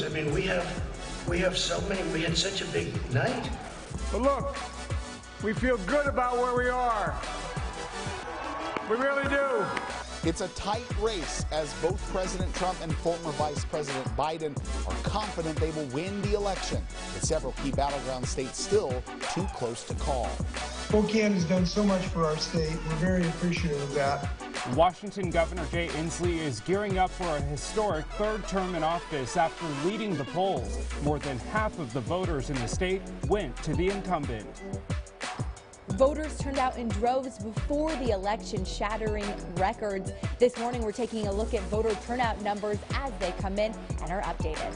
I mean, we have so many. We had such a big night. But look, we feel good about where we are. We really do. It's a tight race as both President Trump and former Vice President Biden are confident they will win the election, with several key battleground states still too close to call. Spokane has done so much for our state. We're very appreciative of that. Washington Governor Jay Inslee is gearing up for a historic third term in office after leading the polls. More than half of the voters in the state went to the incumbent. Voters turned out in droves before the election, shattering records. This morning, we're taking a look at voter turnout numbers as they come in and are updated.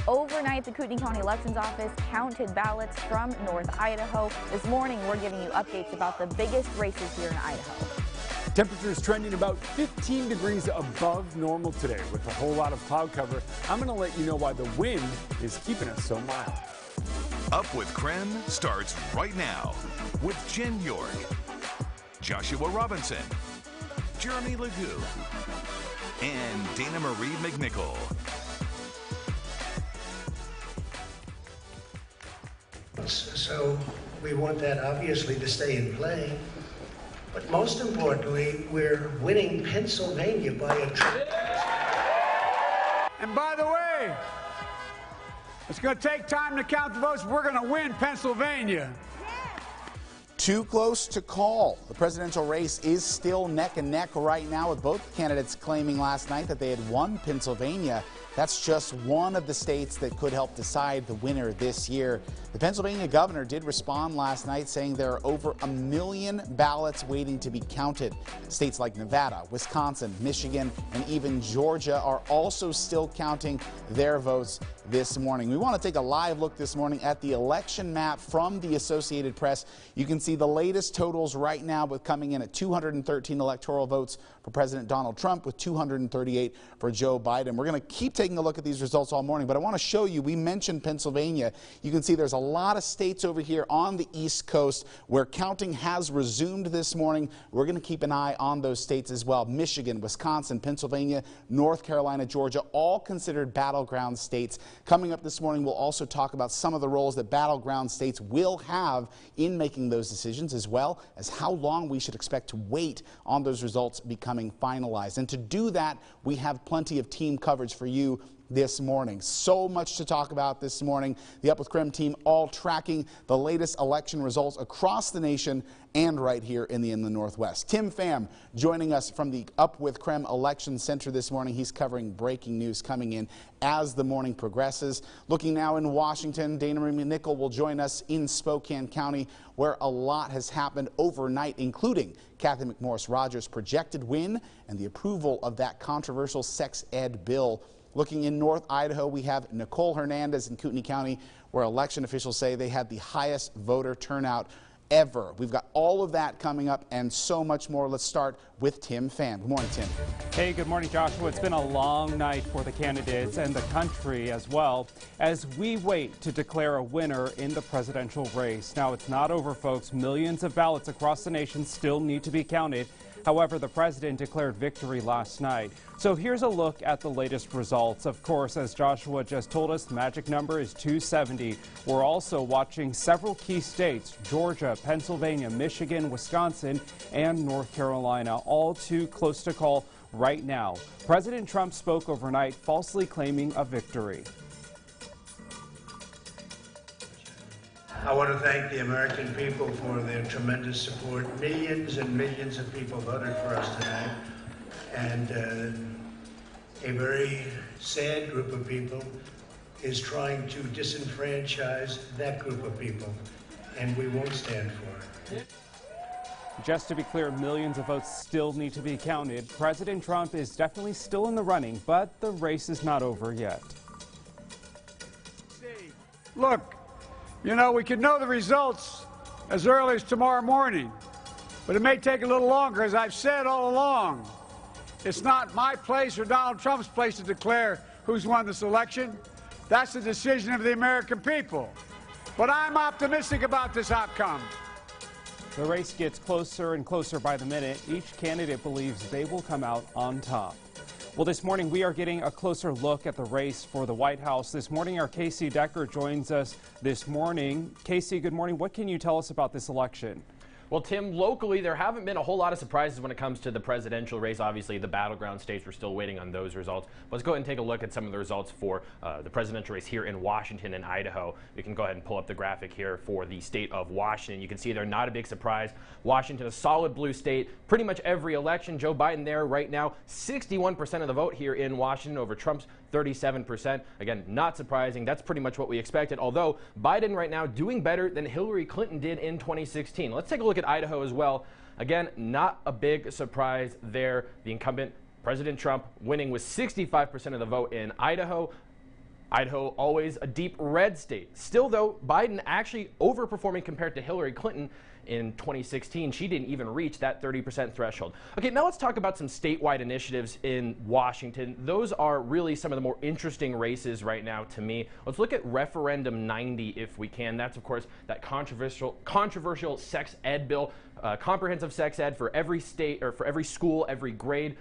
Overnight, the Kootenai County Elections Office counted ballots from North Idaho. This morning, we're giving you updates about the biggest races here in Idaho. Temperatures trending about 15 degrees above normal today with a whole lot of cloud cover. I'm going to let you know why the wind is keeping us so mild. Up with Krem starts right now with Jen York, Joshua Robinson, Jeremy Legoo, and Dana Marie McNichol. So we want that obviously to stay in play. But most importantly, we're winning Pennsylvania by a tremendous. And by the way, it's going to take time to count the votes. We're going to win Pennsylvania. Too close to call. The presidential race is still neck and neck right now, with both candidates claiming last night that they had won Pennsylvania. That's just one of the states that could help decide the winner this year. The Pennsylvania governor did respond last night, saying there are over 1 million ballots waiting to be counted. States like Nevada, Wisconsin, Michigan, and even Georgia are also still counting their votes this morning. We want to take a live look this morning at the election map from the Associated Press. You can see the latest totals right now, with coming in at 213 electoral votes for President Donald Trump, with 238 for Joe Biden. We're going to keep taking a look at these results all morning, but I want to show you, we mentioned Pennsylvania. You can see there's a lot of states over here on the East Coast where counting has resumed this morning. We're going to keep an eye on those states as well. Michigan, Wisconsin, Pennsylvania, North Carolina, Georgia, all considered battleground states. Coming up this morning, we'll also talk about some of the roles that battleground states will have in making those decisions, as well as how long we should expect to wait on those results becoming finalized. And to do that, we have plenty of team coverage for you this morning. So much to talk about this morning. The Up with Krem team all tracking the latest election results across the nation and right here in the Northwest. Tim Pham joining us from the Up with Krem Election Center this morning. He's covering breaking news coming in as the morning progresses. Looking now in Washington, Dana Marie McNichol will join us in Spokane County, where a lot has happened overnight, including Kathy McMorris Rodgers' projected win and the approval of that controversial sex ed bill. Looking in North Idaho, we have Nicole Hernandez in Kootenai County, where election officials say they had the highest voter turnout ever. We've got all of that coming up and so much more. Let's start with Tim Pham. Good morning, Tim. Hey, good morning, Joshua. It's been a long night for the candidates and the country as well, as we wait to declare a winner in the presidential race. Now, it's not over, folks. Millions of ballots across the nation still need to be counted. However, the president declared victory last night. So here's a look at the latest results. Of course, as Joshua just told us, the magic number is 270. We're also watching several key states: Georgia, Pennsylvania, Michigan, Wisconsin, and North Carolina, all too close to call right now. President Trump spoke overnight, falsely claiming a victory. I want to thank the American people for their tremendous support. Millions and millions of people voted for us tonight, and a very sad group of people is trying to disenfranchise that group of people, and we won't stand for it. Just to be clear, millions of votes still need to be counted. President Trump is definitely still in the running, but the race is not over yet. Look, you know, we could know the results as early as tomorrow morning, but it may take a little longer. As I've said all along, it's not my place or Donald Trump's place to declare who's won this election. That's the decision of the American people. But I'm optimistic about this outcome. The race gets closer and closer by the minute. Each candidate believes they will come out on top. Well, this morning we are getting a closer look at the race for the White House. This morning our Casey Decker joins us this morning. Casey, good morning. What can you tell us about this election? Well, Tim, locally, there haven't been a whole lot of surprises when it comes to the presidential race. Obviously, the battleground states, we're still waiting on those results. Let's go ahead and take a look at some of the results for the presidential race here in Washington and Idaho. We can go ahead and pull up the graphic here for the state of Washington. You can see they're not a big surprise. Washington, a solid blue state. Pretty much every election, Joe Biden there right now, 61% of the vote here in Washington over Trump's 37%. Again, not surprising. That's pretty much what we expected, although Biden right now doing better than Hillary Clinton did in 2016. Let's take a look at Idaho as well. Again, not a big surprise there. The incumbent, President Trump, winning with 65% of the vote in Idaho. Idaho, always a deep red state. Still, though, Biden actually overperforming compared to Hillary Clinton in 2016. She didn't even reach that 30% threshold. Okay, now let's talk about some statewide initiatives in Washington. Those are really some of the more interesting races right now to me. Let's look at Referendum 90 if we can. That's, of course, that controversial sex ed bill, comprehensive sex ed for every state or for every school, every grade.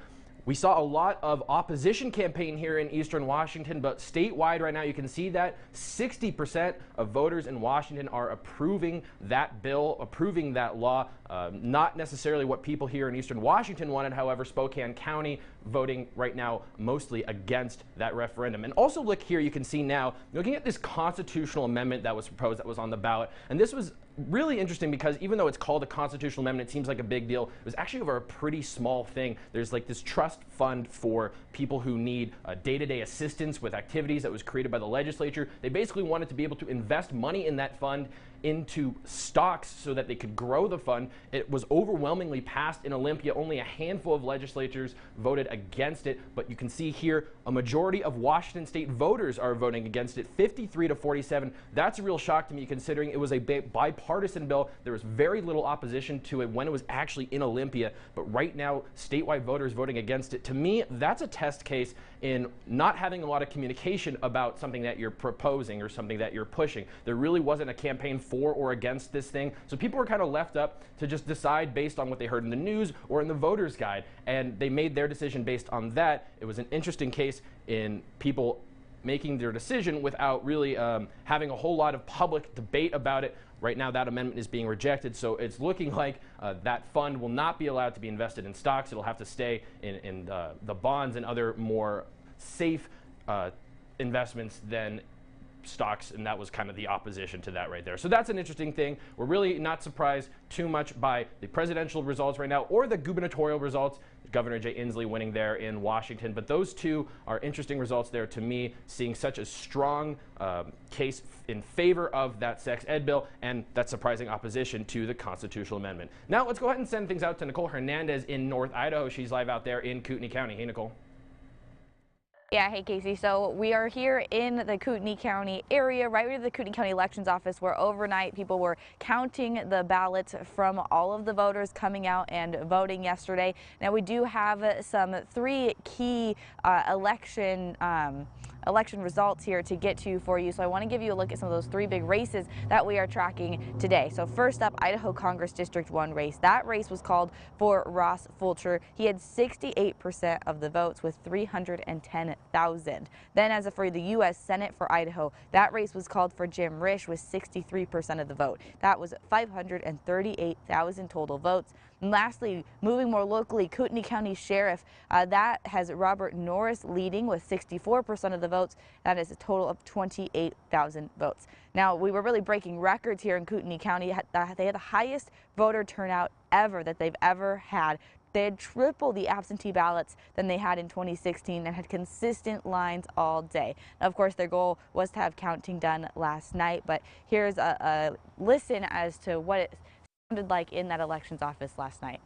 We saw a lot of opposition campaign here in Eastern Washington, but statewide right now you can see that 60% of voters in Washington are approving that bill, approving that law. Not necessarily what people here in Eastern Washington wanted, however, Spokane County voting right now mostly against that referendum. And also look here, you can see now, looking at this constitutional amendment that was proposed, that was on the ballot, and this was really interesting because even though it's called a constitutional amendment, it seems like a big deal. It was actually over a pretty small thing. There's like this trust fund for people who need day-to-day assistance with activities that was created by the legislature. They basically wanted to be able to invest money in that fund into stocks so that they could grow the fund. It was overwhelmingly passed in Olympia. Only a handful of legislatures voted against it, but you can see here a majority of Washington state voters are voting against it, 53 to 47. That's a real shock to me considering it was a bipartisan bill. There was very little opposition to it when it was actually in Olympia, but right now statewide voters voting against it. To me, that's a test case in not having a lot of communication about something that you're proposing or something that you're pushing. There really wasn't a campaign for or against this thing, so people were kind of left up to just decide based on what they heard in the news or in the voter's guide, and they made their decision based on that. It was an interesting case in people making their decision without really having a whole lot of public debate about it. Right now that amendment is being rejected, so it's looking like that fund will not be allowed to be invested in stocks. It'll have to stay in the bonds and other more safe investments than stocks, and that was kind of the opposition to that right there. So that's an interesting thing. We're really not surprised too much by the presidential results right now or the gubernatorial results. Governor Jay Inslee winning there in Washington, but those two are interesting results there to me, seeing such a strong case in favor of that sex ed bill and that surprising opposition to the constitutional amendment. Now let's go ahead and send things out to Nicole Hernandez in North Idaho. She's live out there in Kootenai County. Hey, Nicole. Yeah, hey Casey. So we are here in the Kootenai County area, right near the Kootenai County Elections Office, where overnight people were counting the ballots from all of the voters coming out and voting yesterday. Now we do have some three key election results here to get to for you. So I want to give you a look at some of those three big races that we are tracking today. So first up, Idaho Congress District 1 race. That race was called for Ross Fulcher. He had 68% of the votes with 310,000. Then as for the U.S. Senate for Idaho, that race was called for Jim Risch with 63% of the vote. That was 538,000 total votes. And lastly, moving more locally, Kootenai County Sheriff, that has Robert Norris leading with 64% of the votes. That is a total of 28,000 votes. Now, we were really breaking records here in Kootenai County. They had the highest voter turnout ever that they've ever had. They had triple the absentee ballots than they had in 2016 and had consistent lines all day. Now, of course, their goal was to have counting done last night, but here's a listen as to what it sounded like in that elections office last night.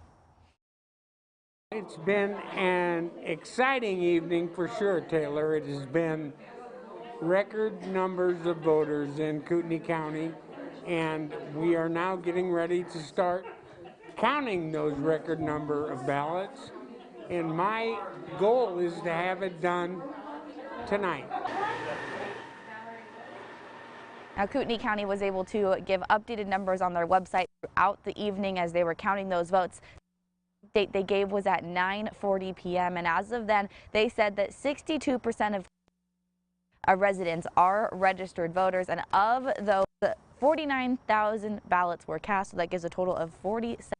It's been an exciting evening for sure, Taylor. It has been record numbers of voters in Kootenai County, and we are now getting ready to start counting those record number of ballots, and my goal is to have it done tonight. Now, Kootenai County was able to give updated numbers on their website throughout the evening as they were counting those votes. date they gave was at 9:40 p.m. and as of then, they said that 62% of residents are registered voters, and of those, 49,000 ballots were cast, so that gives a total of 47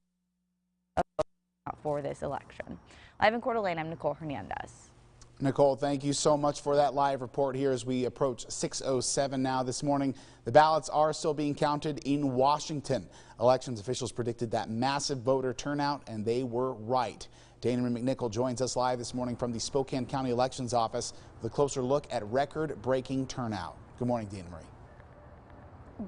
for this election. Live in Coeur d'Alene, I'm Nicole Hernandez. Nicole, thank you so much for that live report here as we approach 6:07 now this morning. The ballots are still being counted in Washington. Elections officials predicted that massive voter turnout, and they were right. Dana Marie McNichol joins us live this morning from the Spokane County Elections Office with a closer look at record-breaking turnout. Good morning, Dana Marie.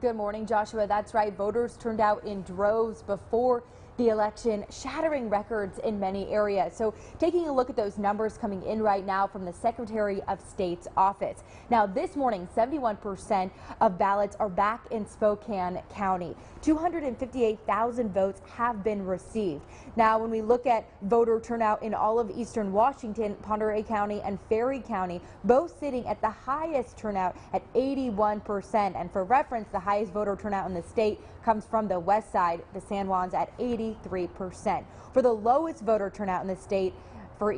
Good morning, Joshua. That's right. Voters turned out in droves before the election, shattering records in many areas. So taking a look at those numbers coming in right now from the Secretary of State's office. Now this morning, 71% of ballots are back in Spokane County. 258,000 votes have been received. Now when we look at voter turnout in all of eastern Washington, Pend Oreille County and Ferry County, both sitting at the highest turnout at 81%. And for reference, the highest voter turnout in the state comes from the west side, the San Juans, at 83%. For the lowest voter turnout in the state for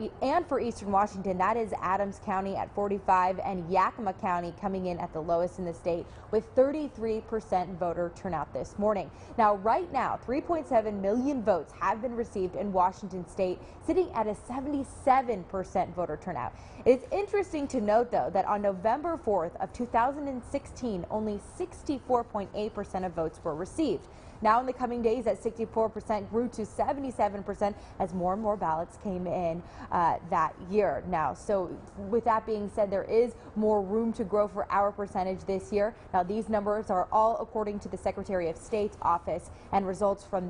eastern Washington, that is Adams County at 45 and Yakima County coming in at the lowest in the state with 33% voter turnout this morning. Now, right now, 3.7 million votes have been received in Washington state, sitting at a 77% voter turnout. It's interesting to note, though, that on November 4th of 2016, only 64.8% of votes were received. Now in the coming days, that 64% grew to 77% as more and more ballots came in that year. Now, so with that being said, there is more room to grow for our percentage this year. Now, these numbers are all according to the Secretary of State's office, and results from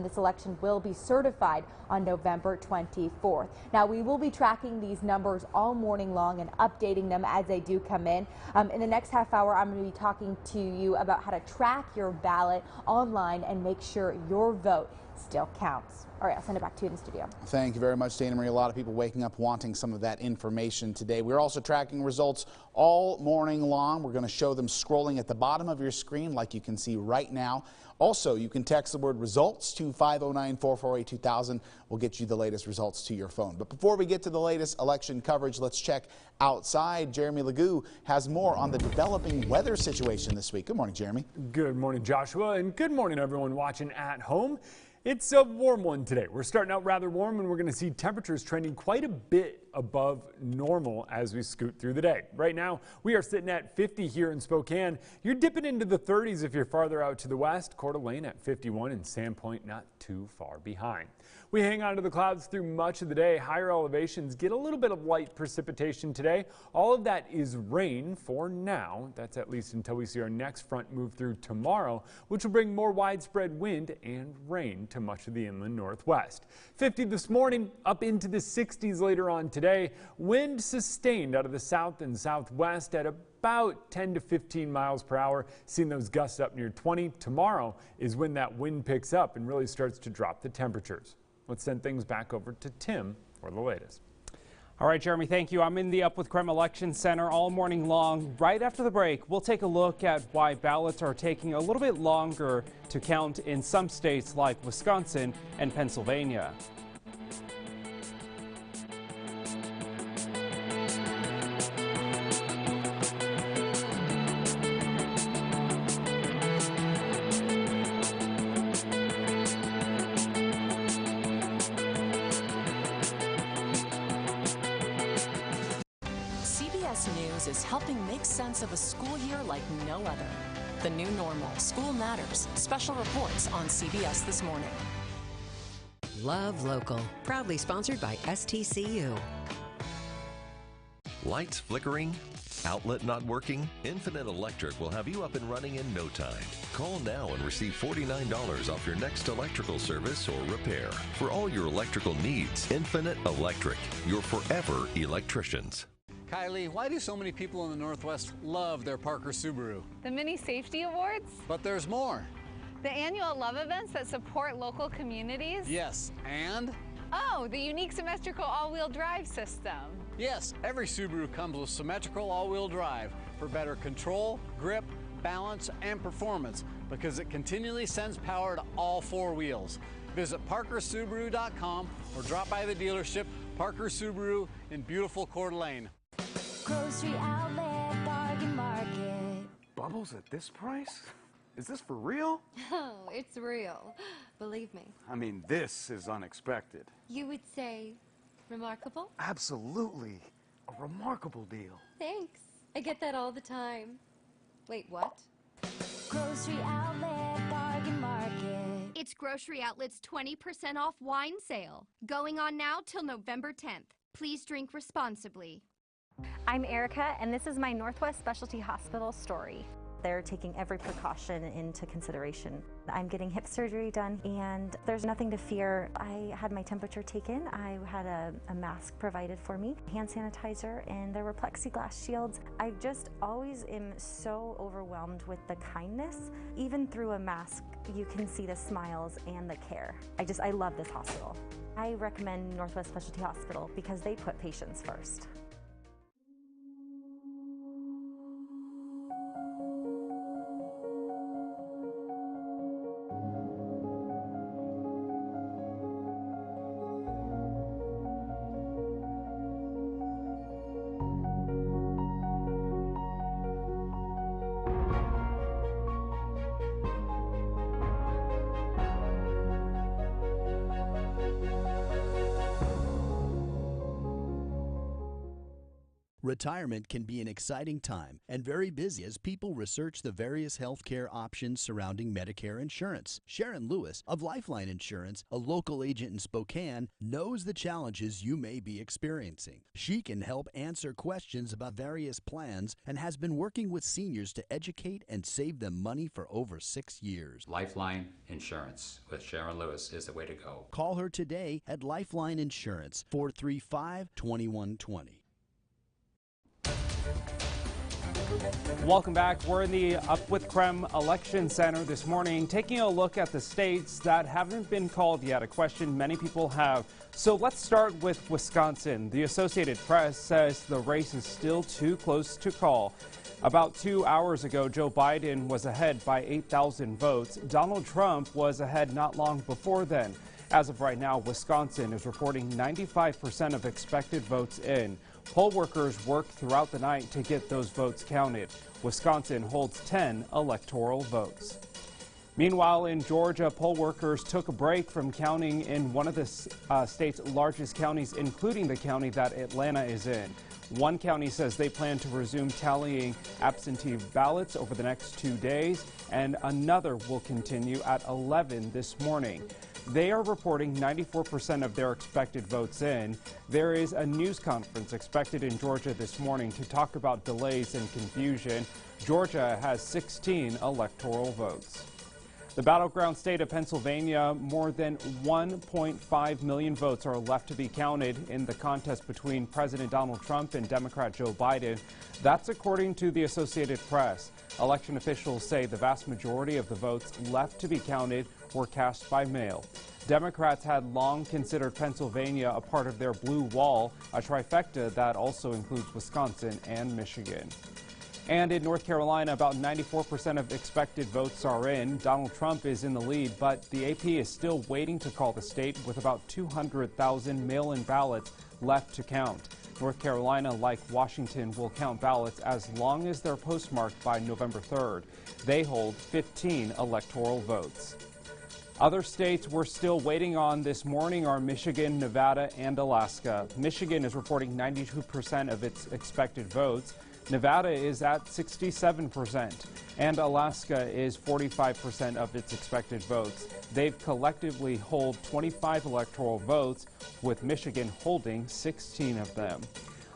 this election will be certified on November 24th. Now, we will be tracking these numbers all morning long and updating them as they do come in. In the next half hour, I'm going to be talking to you about how to track your ballot online and make sure your vote still counts. All right, I'll send it back to you in the studio. Thank you very much, Dana Marie. A lot of people waking up wanting some of that information today. We're also tracking results all morning long. We're going to show them scrolling at the bottom of your screen like you can see right now. Also, you can text the word results to 509-448-2000. We'll get you the latest results to your phone. But before we get to the latest election coverage, let's check outside. Jeremy Legoo has more on the developing weather situation this week. Good morning, Jeremy. Good morning, Joshua, and good morning, everyone watching at home. It's a warm one today. We're starting out rather warm, and we're going to see temperatures trending quite a bit above normal as we scoot through the day. Right now, we are sitting at 50 here in Spokane. You're dipping into the 30s if you're farther out to the west. Coeur d'Alene at 51 and Sandpoint not too far behind. We hang on to the clouds through much of the day. Higher elevations get a little bit of light precipitation today. All of that is rain for now. That's at least until we see our next front move through tomorrow, which will bring more widespread wind and rain to much of the inland northwest. 50 this morning, up into the 60s later on today. Wind sustained out of the south and southwest at about 10 to 15 miles per hour, seeing those gusts up near 20. Tomorrow is when that wind picks up and really starts to drop the temperatures. Let's send things back over to Tim for the latest. All right, Jeremy, thank you. I'm in the Up with Krem Election Center all morning long. Right after the break, we'll take a look at why ballots are taking a little bit longer to count in some states like Wisconsin and Pennsylvania. News is helping make sense of a school year like no other. The new normal, School Matters, special reports on CBS This Morning. Love Local, proudly sponsored by STCU. Lights flickering? Outlet not working? Infinite Electric will have you up and running in no time. Call now and receive $49 off your next electrical service or repair. For all your electrical needs, Infinite Electric, your forever electricians. Kylie, why do so many people in the Northwest love their Parker Subaru? The mini safety awards? But there's more. The annual love events that support local communities? Yes, and? Oh, the unique symmetrical all-wheel drive system. Yes, every Subaru comes with symmetrical all-wheel drive for better control, grip, balance, and performance because it continually sends power to all four wheels. Visit parkersubaru.com or drop by the dealership, Parker Subaru in beautiful Coeur d'Alene. Grocery outlet, bargain market. Bubbles at this price? Is this for real? Oh, it's real. Believe me. I mean, this is unexpected. You would say remarkable? Absolutely. A remarkable deal. Thanks. I get that all the time. Wait, what? Grocery outlet, bargain market. It's Grocery Outlet's 20% off wine sale. Going on now till November 10th. Please drink responsibly. I'm Erica, and this is my Northwest Specialty Hospital story. They're taking every precaution into consideration. I'm getting hip surgery done, and there's nothing to fear. I had my temperature taken. I had a mask provided for me, hand sanitizer, and there were plexiglass shields. I just always am so overwhelmed with the kindness. Even through a mask, you can see the smiles and the care. I love this hospital. I recommend Northwest Specialty Hospital because they put patients first. Retirement can be an exciting time and very busy as people research the various health care options surrounding Medicare insurance. Sharon Lewis of Lifeline Insurance, a local agent in Spokane, knows the challenges you may be experiencing. She can help answer questions about various plans and has been working with seniors to educate and save them money for over 6 years. Lifeline Insurance with Sharon Lewis is the way to go. Call her today at Lifeline Insurance, 435-2120. Welcome back. We're in the Up with Krem Election Center this morning, taking a look at the states that haven't been called yet, a question many people have. So let's start with Wisconsin. The Associated Press says the race is still too close to call. About 2 hours ago, Joe Biden was ahead by 8,000 votes. Donald Trump was ahead not long before then. As of right now, Wisconsin is reporting 95% of expected votes in. Poll workers worked throughout the night to get those votes counted. Wisconsin holds 10 electoral votes. Meanwhile, in Georgia, poll workers took a break from counting in one of the state's largest counties, including the county that Atlanta is in. One county says they plan to resume tallying absentee ballots over the next 2 days, and another will continue at 11 this morning. They are reporting 94% of their expected votes in. There is a news conference expected in Georgia this morning to talk about delays and confusion. Georgia has 16 electoral votes. The battleground state of Pennsylvania, more than 1.5 million votes are left to be counted in the contest between President Donald Trump and Democrat Joe Biden. That's according to the Associated Press. Election officials say the vast majority of the votes left to be counted were cast by mail. Democrats had long considered Pennsylvania a part of their blue wall, a trifecta that also includes Wisconsin and Michigan. And in North Carolina, about 94% of expected votes are in. Donald Trump is in the lead, but the AP is still waiting to call the state with about 200,000 mail-in ballots left to count. North Carolina, like Washington, will count ballots as long as they're postmarked by November 3rd. They hold 15 electoral votes. Other states we're still waiting on this morning are Michigan, Nevada, and Alaska. Michigan is reporting 92% of its expected votes. Nevada is at 67%, and Alaska is 45% of its expected votes. They've collectively hold 25 electoral votes, with Michigan holding 16 of them.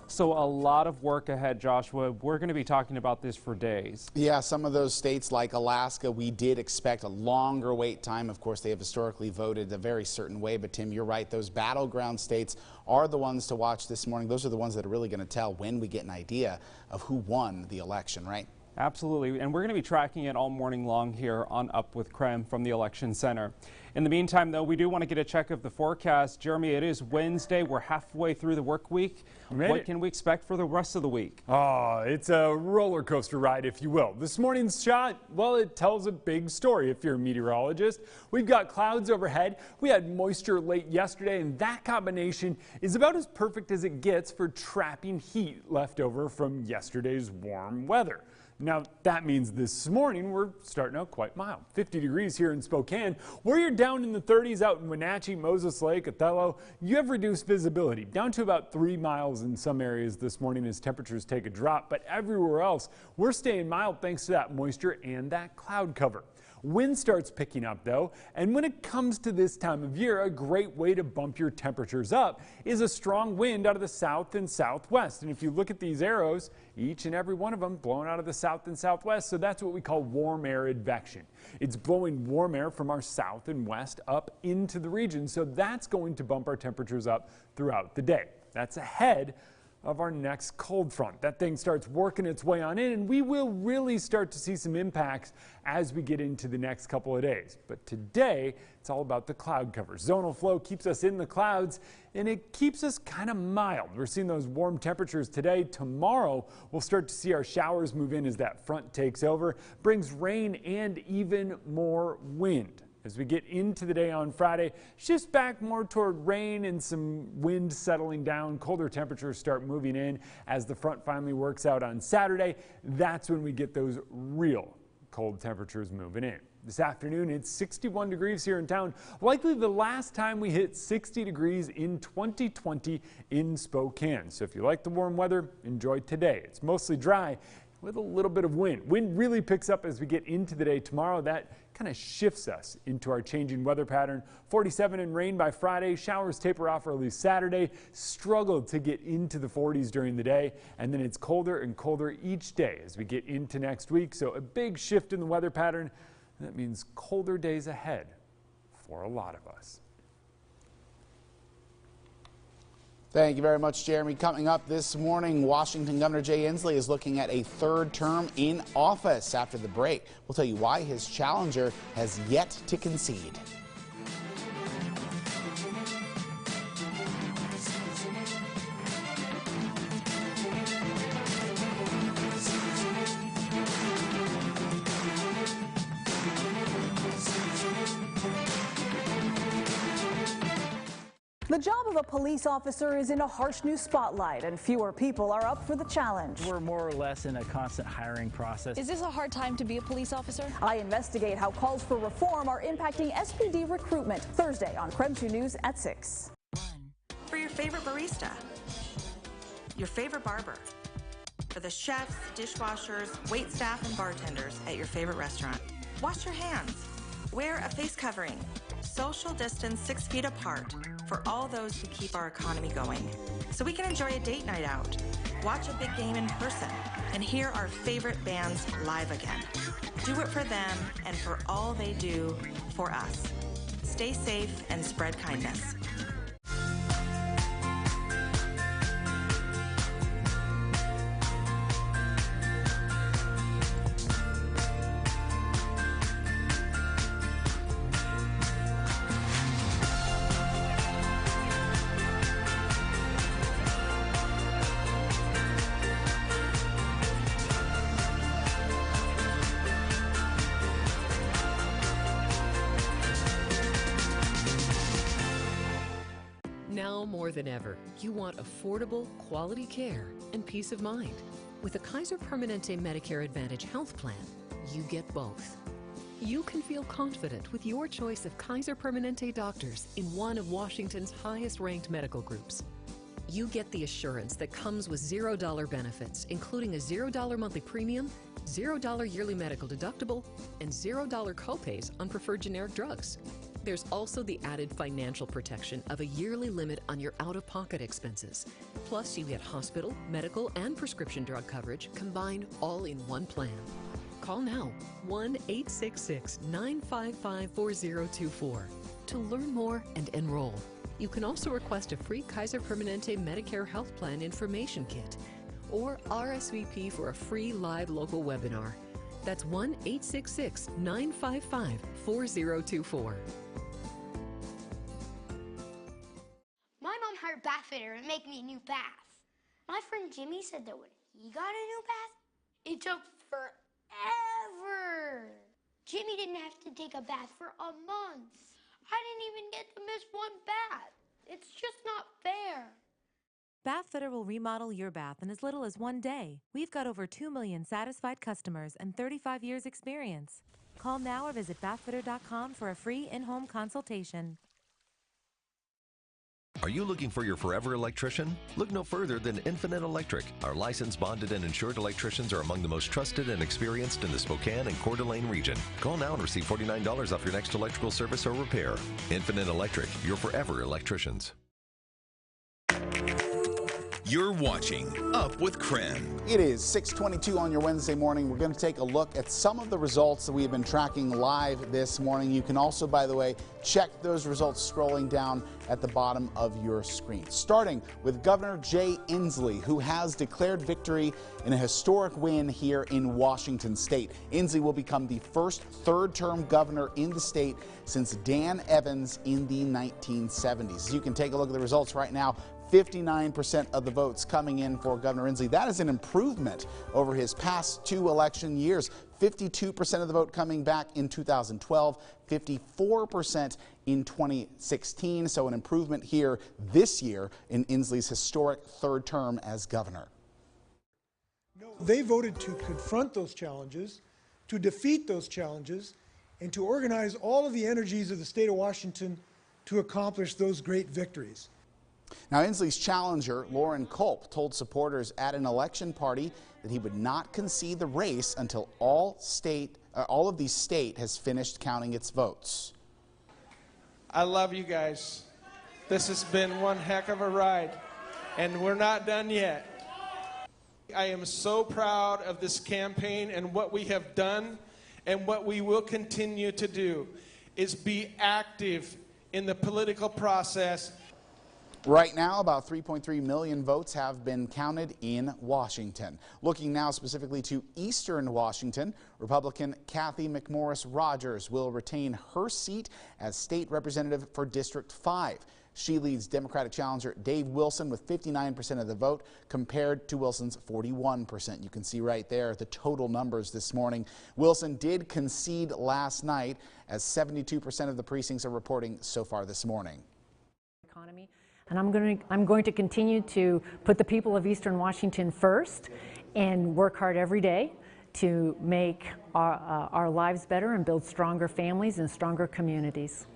So a lot of work ahead, Joshua. We're going to be talking about this for days. Yeah, some of those states like Alaska, we did expect a longer wait time. Of course, they have historically voted a very certain way. But, Tim, you're right. Those battleground states are the ones to watch this morning. Those are the ones that are really going to tell when we get an idea of who won the election, right? Absolutely, and we're going to be tracking it all morning long here on Up with Krem from the Election Center. In the meantime, though, we do want to get a check of the forecast. Jeremy, it is Wednesday. We're halfway through the work week. What can we expect for the rest of the week? Oh, it's a roller coaster ride, if you will. This morning's shot, well, it tells a big story if you're a meteorologist. We've got clouds overhead. We had moisture late yesterday, and that combination is about as perfect as it gets for trapping heat left over from yesterday's warm weather. Now, that means this morning we're starting out quite mild. 50 degrees here in Spokane. Where you're down in the 30s out in Wenatchee, Moses Lake, Othello, you have reduced visibility down to about 3 miles in some areas this morning as temperatures take a drop. But everywhere else, we're staying mild thanks to that moisture and that cloud cover. Wind starts picking up though, and when it comes to this time of year, a great way to bump your temperatures up is a strong wind out of the south and southwest. And if you look at these arrows, each and every one of them blowing out of the south and southwest, so that's what we call warm air advection. It's blowing warm air from our south and west up into the region, so that's going to bump our temperatures up throughout the day. That's ahead of our next cold front. That thing starts working its way on in, and we will really start to see some impacts as we get into the next couple of days. But today, it's all about the cloud cover. Zonal flow keeps us in the clouds, and it keeps us kind of mild. We're seeing those warm temperatures today. Tomorrow, we'll start to see our showers move in as that front takes over, brings rain and even more wind. As we get into the day on Friday, shifts back more toward rain and some wind settling down. Colder temperatures start moving in as the front finally works out on Saturday. That's when we get those real cold temperatures moving in. This afternoon, it's 61 degrees here in town. Likely the last time we hit 60 degrees in 2020 in Spokane. So if you like the warm weather, enjoy today. It's mostly dry with a little bit of wind. Wind really picks up as we get into the day tomorrow. That kind of shifts us into our changing weather pattern. 47 and rain by Friday. Showers taper off early Saturday. Struggle to get into the 40s during the day. And then it's colder and colder each day as we get into next week. So a big shift in the weather pattern. That means colder days ahead for a lot of us. Thank you very much, Jeremy. Coming up this morning, Washington Governor Jay Inslee is looking at a third term in office. After the break, we'll tell you why his challenger has yet to concede. The job of a police officer is in a harsh new spotlight, and fewer people are up for the challenge. We're more or less in a constant hiring process. Is this a hard time to be a police officer? I investigate how calls for reform are impacting SPD recruitment. Thursday on Krem 2 News at 6. For your favorite barista, your favorite barber, for the chefs, dishwashers, waitstaff, and bartenders at your favorite restaurant. Wash your hands. Wear a face covering. Social distance 6 feet apart for all those who keep our economy going. So we can enjoy a date night out, watch a big game in person, and hear our favorite bands live again. Do it for them and for all they do for us. Stay safe and spread kindness. Now more than ever, you want affordable, quality care and peace of mind. With a Kaiser Permanente Medicare Advantage health plan, you get both. You can feel confident with your choice of Kaiser Permanente doctors in one of Washington's highest-ranked medical groups. You get the assurance that comes with $0 benefits, including a $0 monthly premium, $0 yearly medical deductible, and $0 copays on preferred generic drugs. There's also the added financial protection of a yearly limit on your out-of-pocket expenses. Plus, you get hospital, medical, and prescription drug coverage combined all in one plan. Call now, 1-866-955-4024 to learn more and enroll. You can also request a free Kaiser Permanente Medicare Health Plan information kit or RSVP for a free live local webinar. That's 1-866-955-4024. My mom hired a bath fitter to make me a new bath. My friend Jimmy said that when he got a new bath, it took forever. Jimmy didn't have to take a bath for a month. I didn't even get to miss one bath. It's just not fair. Bath Fitter will remodel your bath in as little as one day. We've got over 2 million satisfied customers and 35 years experience. Call now or visit bathfitter.com for a free in-home consultation. Are you looking for your forever electrician? Look no further than Infinite Electric. Our licensed, bonded, and insured electricians are among the most trusted and experienced in the Spokane and Coeur d'Alene region. Call now and receive $49 off your next electrical service or repair. Infinite Electric, your forever electricians. You're watching Up with Krem. It is 6:22 on your Wednesday morning. We're going to take a look at some of the results that we have been tracking live this morning. You can also, by the way, check those results scrolling down at the bottom of your screen. Starting with Governor Jay Inslee, who has declared victory in a historic win here in Washington state. Inslee will become the first third-term governor in the state since Dan Evans in the 1970s. You can take a look at the results right now. 59% of the votes coming in for Governor Inslee. That is an improvement over his past 2 election years. 52% of the vote coming back in 2012, 54% in 2016. So an improvement here this year in Inslee's historic third term as governor. They voted to confront those challenges, to defeat those challenges, and to organize all of the energies of the state of Washington to accomplish those great victories. Now, Inslee's challenger, Lauren Culp, told supporters at an election party that he would not concede the race until all of the state has finished counting its votes. I love you guys. This has been one heck of a ride, and we're not done yet. I am so proud of this campaign and what we have done, and what we will continue to do is be active in the political process. Right now, about 3.3 million votes have been counted in Washington. Looking now specifically to Eastern Washington, Republican Kathy McMorris Rogers will retain her seat as state representative for District 5. She leads Democratic challenger Dave Wilson with 59% of the vote compared to Wilson's 41%. You can see right there the total numbers this morning. Wilson did concede last night, as 72% of the precincts are reporting so far this morning. Economy. And I'm going to continue to put the people of Eastern Washington first and work hard every day to make our lives better and build stronger families and stronger communities.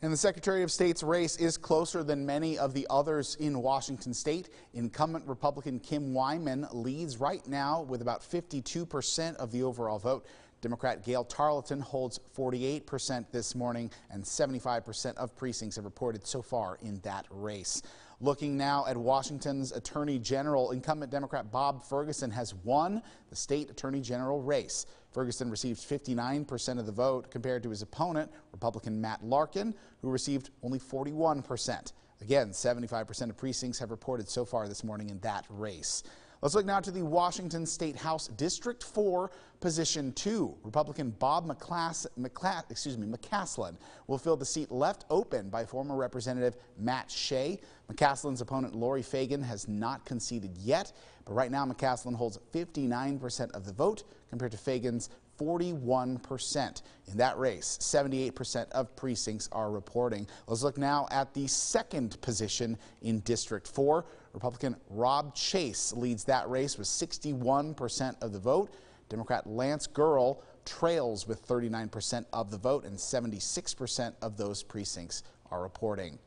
And the Secretary of State's race is closer than many of the others in Washington state. Incumbent Republican Kim Wyman leads right now with about 52% of the overall vote. Democrat Gail Tarleton holds 48% this morning, and 75% of precincts have reported so far in that race. Looking now at Washington's Attorney General, incumbent Democrat Bob Ferguson has won the state Attorney General race. Ferguson received 59% of the vote compared to his opponent, Republican Matt Larkin, who received only 41%. Again, 75% of precincts have reported so far this morning in that race. Let's look now to the Washington State House District 4, Position 2. Republican Bob McCaslin will fill the seat left open by former Representative Matt Shea. McCaslin's opponent, Lori Fagan, has not conceded yet, but right now McCaslin holds 59% of the vote compared to Fagan's 41%. In that race, 78% of precincts are reporting. Let's look now at the second position in District 4. Republican Rob Chase leads that race with 61% of the vote. Democrat Lance Gurl trails with 39% of the vote, and 76% of those precincts are reporting.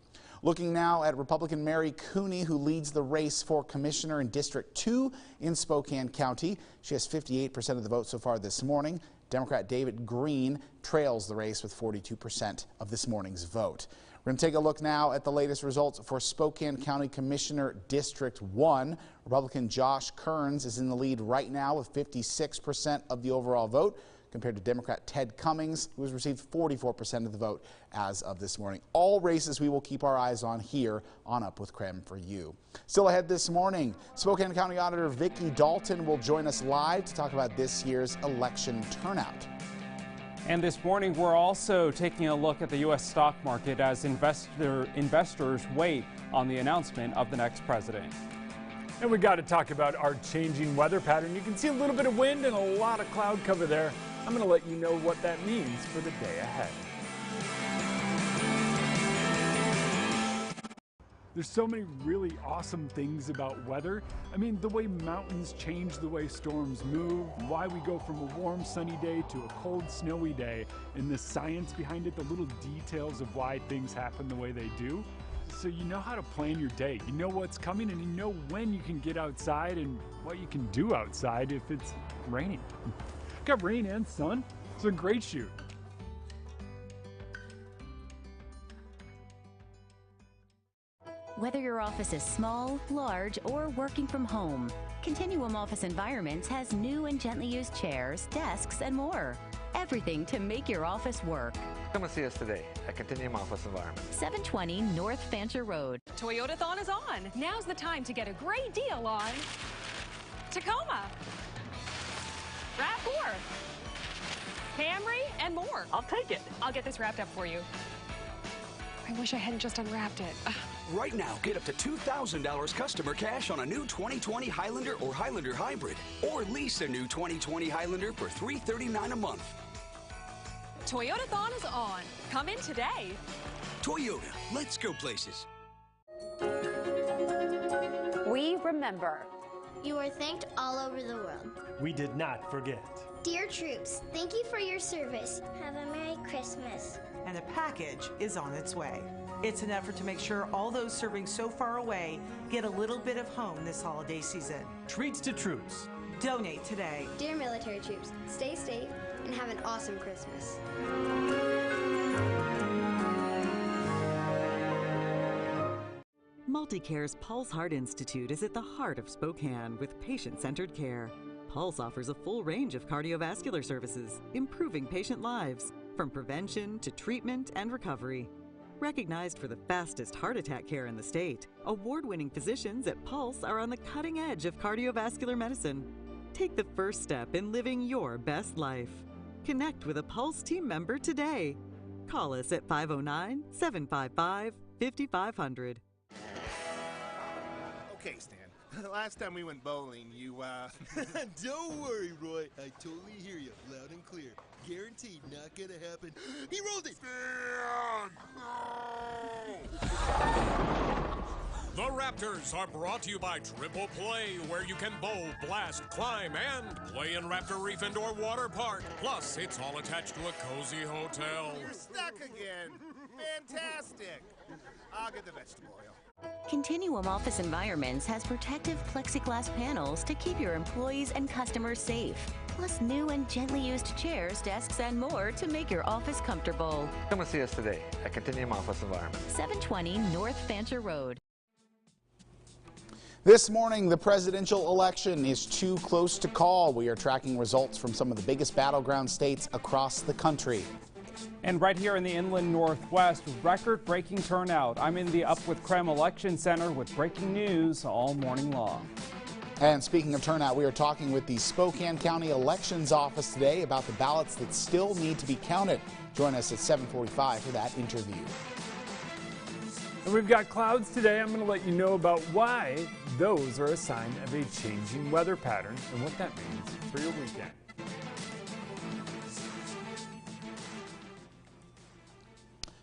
Looking now at Republican Mary Cooney, who leads the race for commissioner in District 2 in Spokane County. She has 58% of the vote so far this morning. Democrat David Green trails the race with 42% of this morning's vote. We're going to take a look now at the latest results for Spokane County Commissioner District 1. Republican Josh Kearns is in the lead right now with 56% of the overall vote, compared to Democrat Ted Cummings, who has received 44% of the vote as of this morning. All races we will keep our eyes on here on Up with Krem for you. Still ahead this morning, Spokane County Auditor Vicki Dalton will join us live to talk about this year's election turnout. And this morning, we're also taking a look at the U.S. stock market as investors wait on the announcement of the next president. And we got to talk about our changing weather pattern. You can see a little bit of wind and a lot of cloud cover there. I'm going to let you know what that means for the day ahead. There's so many really awesome things about weather. I mean, the way mountains change the way storms move, why we go from a warm sunny day to a cold snowy day, and the science behind it, the little details of why things happen the way they do. So you know how to plan your day. You know what's coming and you know when you can get outside and what you can do outside if it's raining. Got rain and sun. It's a great shoot. Whether your office is small, large, or working from home, Continuum Office Environments has new and gently used chairs, desks, and more. Everything to make your office work. Come and see us today at Continuum Office Environment. 720 North Fancher Road. Toyotathon is on. Now's the time to get a great deal on Tacoma, RAV4, Camry, and more. I'll take it. I'll get this wrapped up for you. I wish I hadn't just unwrapped it. Right now, get up to $2,000 customer cash on a new 2020 Highlander or Highlander Hybrid. Or lease a new 2020 Highlander for $339 a month. Toyotathon is on. Come in today. Toyota, let's go places. We remember. You are thanked all over the world. We did not forget. Dear troops, thank you for your service. Have a Merry Christmas. And a package is on its way. It's an effort to make sure all those serving so far away get a little bit of home this holiday season. Treats to troops. Donate today. Dear military troops, stay safe and have an awesome Christmas. Multicare's Pulse Heart Institute is at the heart of Spokane with patient-centered care. Pulse offers a full range of cardiovascular services, improving patient lives, from prevention to treatment and recovery. Recognized for the fastest heart attack care in the state, award-winning physicians at Pulse are on the cutting edge of cardiovascular medicine. Take the first step in living your best life. Connect with a Pulse team member today. Call us at 509-755-5500. Okay, Stan. The last time we went bowling, you, Don't worry, Roy. I totally hear you, loud and clear. Guaranteed not gonna happen. He rolled it! The Raptors are brought to you by Triple Play, where you can bowl, blast, climb, and play in Raptor Reef Indoor Water Park. Plus, it's all attached to a cozy hotel. You're stuck again. Fantastic. I'll get the vegetable oil. Continuum Office Environments has protective plexiglass panels to keep your employees and customers safe. Plus new and gently used chairs, desks, and more to make your office comfortable. Come and see us today at Continuum Office Environment. 720 North Fancher Road. This morning, the presidential election is too close to call. We are tracking results from some of the biggest battleground states across the country. And right here in the inland northwest, record-breaking turnout. I'm in the Up with Krem Election Center with breaking news all morning long. And speaking of turnout, we are talking with the Spokane County Elections Office today about the ballots that still need to be counted. Join us at 7:45 for that interview. And we've got clouds today. I'm going to let you know about why those are a sign of a changing weather pattern and what that means for your weekend.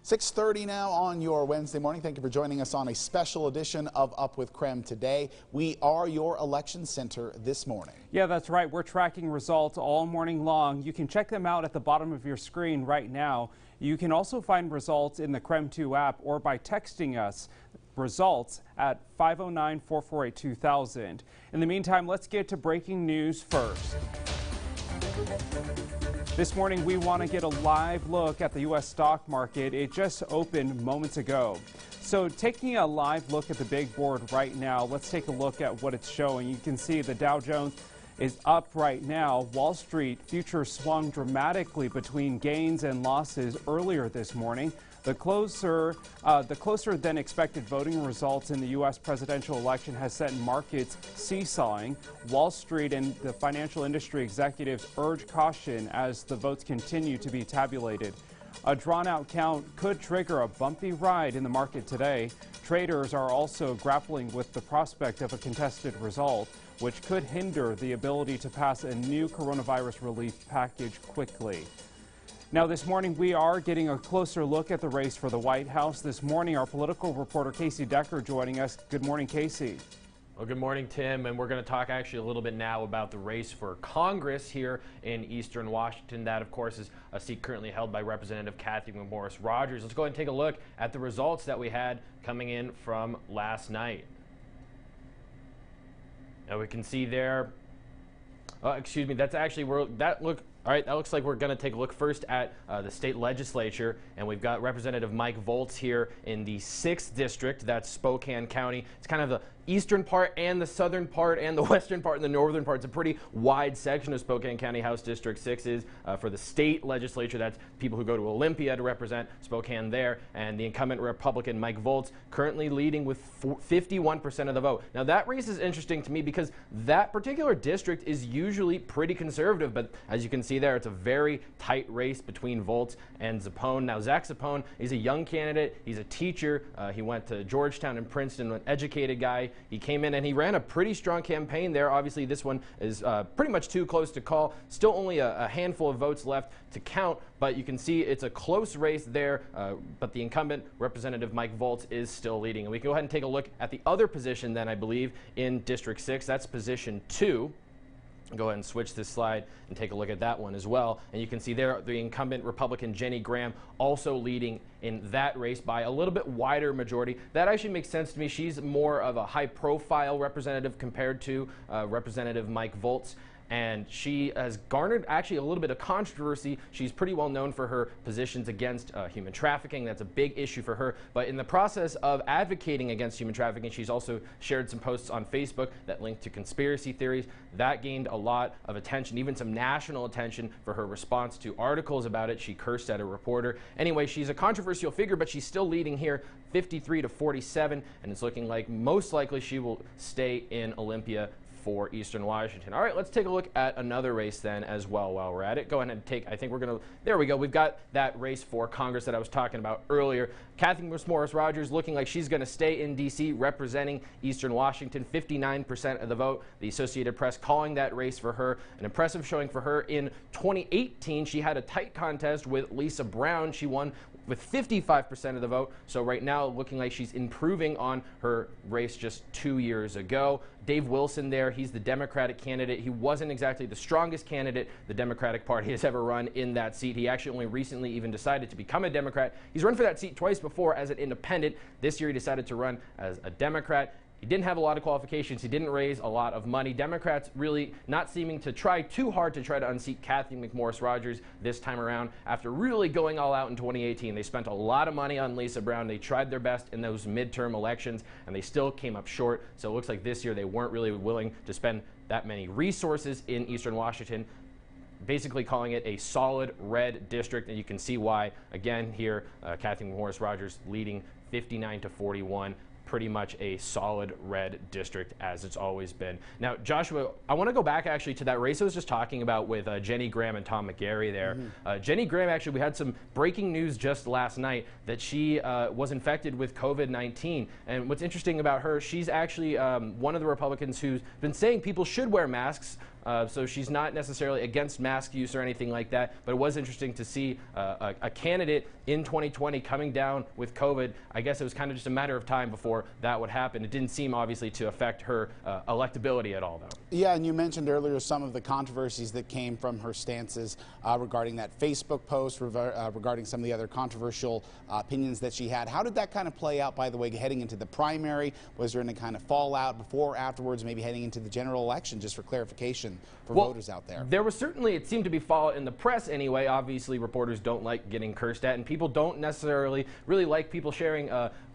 .6:30 now on your Wednesday morning. Thank you for joining us on a special edition of Up with Krem today. We are your election center this morning. Yeah, that's right. We're tracking results all morning long. You can check them out at the bottom of your screen right now. You can also find results in the Krem 2 app or by texting us results at 509-448-2000. In the meantime, let's get to breaking news first. This morning, we want to get a live look at the U.S. stock market. It just opened moments ago. So taking a live look at the big board right now, let's take a look at what it's showing. You can see the Dow Jones is up right now. Wall Street futures swung dramatically between gains and losses earlier this morning. The closer than expected voting results in the U.S. presidential election has sent markets seesawing. Wall Street and the financial industry executives urge caution as the votes continue to be tabulated. A drawn-out count could trigger a bumpy ride in the market today. Traders are also grappling with the prospect of a contested result, which could hinder the ability to pass a new coronavirus relief package quickly. Now, this morning, we are getting a closer look at the race for the White House. This morning, our political reporter, Casey Decker, joining us. Good morning, Casey. Well, good morning, Tim, and we're going to talk actually a little bit now about the race for Congress here in Eastern Washington. That, of course, is a seat currently held by Representative Kathy McMorris Rodgers. Let's go ahead and take a look at the results that we had coming in from last night. Now we can see there, excuse me, that's actually where all right, that looks like we're going to take a look first at the state legislature, and we've got Representative Mike Volz here in the 6th district. That's Spokane County. It's kind of the eastern part and the southern part and the western part and the northern part. It's a pretty wide section of Spokane County. House District 6 is for the state legislature. That's people who go to Olympia to represent Spokane there. And the incumbent Republican Mike Volz currently leading with 51% of the vote. Now that race is interesting to me because that particular district is usually pretty conservative, but as you can see there, it's a very tight race between Volz and Zappone. Now Zach Zappone is a young candidate. He's a teacher. He went to Georgetown and Princeton, an educated guy. He came in and he ran a pretty strong campaign there. Obviously, this one is pretty much too close to call. Still only a handful of votes left to count, but you can see it's a close race there. But the incumbent, Representative Mike Volz, is still leading. And we can go ahead and take a look at the other position then, I believe, in District 6. That's position 2. Go ahead and switch this slide and take a look at that one as well. And you can see there the incumbent Republican Jenny Graham also leading in that race by a little bit wider majority. That actually makes sense to me. She's more of a high-profile representative compared to Representative Mike Volz. And she has garnered actually a little bit of controversy. She's pretty well known for her positions against human trafficking. That's a big issue for her. But in the process of advocating against human trafficking, she's also shared some posts on Facebook that link to conspiracy theories. That gained a lot of attention, even some national attention for her response to articles about it. She cursed at a reporter. Anyway, she's a controversial figure, but she's still leading here 53-47, and it's looking like most likely she will stay in Olympia for Eastern Washington. All right, let's take a look at another race then as well while we're at it. Go ahead and take, I think we're going to, there we go. We've got that race for Congress that I was talking about earlier. Kathy McMorris Rodgers looking like she's going to stay in D.C. representing Eastern Washington, 59% of the vote. The Associated Press calling that race for her. An impressive showing for her. In 2018, she had a tight contest with Lisa Brown. She won with 55% of the vote. So right now looking like she's improving on her race just 2 years ago. Dave Wilson there, he's the Democratic candidate. He wasn't exactly the strongest candidate the Democratic Party has ever run in that seat. He actually only recently even decided to become a Democrat. He's run for that seat twice before as an independent. This year he decided to run as a Democrat. He didn't have a lot of qualifications. He didn't raise a lot of money. Democrats really not seeming to try too hard to try to unseat Kathy McMorris Rodgers this time around after really going all out in 2018. They spent a lot of money on Lisa Brown. They tried their best in those midterm elections, and they still came up short. So it looks like this year they weren't really willing to spend that many resources in Eastern Washington, basically calling it a solid red district. And you can see why, again, here, Kathy McMorris Rodgers leading 59-41. Pretty much a solid red district as it's always been. Now, Joshua, I want to go back actually to that race I was just talking about with Jenny Graham and Tom McGarry there. Jenny Graham, actually, we had some breaking news just last night that she was infected with COVID-19. And what's interesting about her, she's actually one of the Republicans who's been saying people should wear masks. So she's not necessarily against mask use or anything like that, but it was interesting to see a candidate in 2020 coming down with COVID. I guess it was kind of just a matter of time before that would happen. It didn't seem obviously to affect her electability at all, though. Yeah, and you mentioned earlier some of the controversies that came from her stances regarding that Facebook post, regarding some of the other controversial opinions that she had. How did that kind of play out, by the way, heading into the primary? Was there any kind of fallout before or afterwards, maybe heading into the general election, just for clarification for voters out there? There was certainly, it seemed to be fallout in the press anyway. Obviously, reporters don't like getting cursed at, and people don't necessarily really like people sharing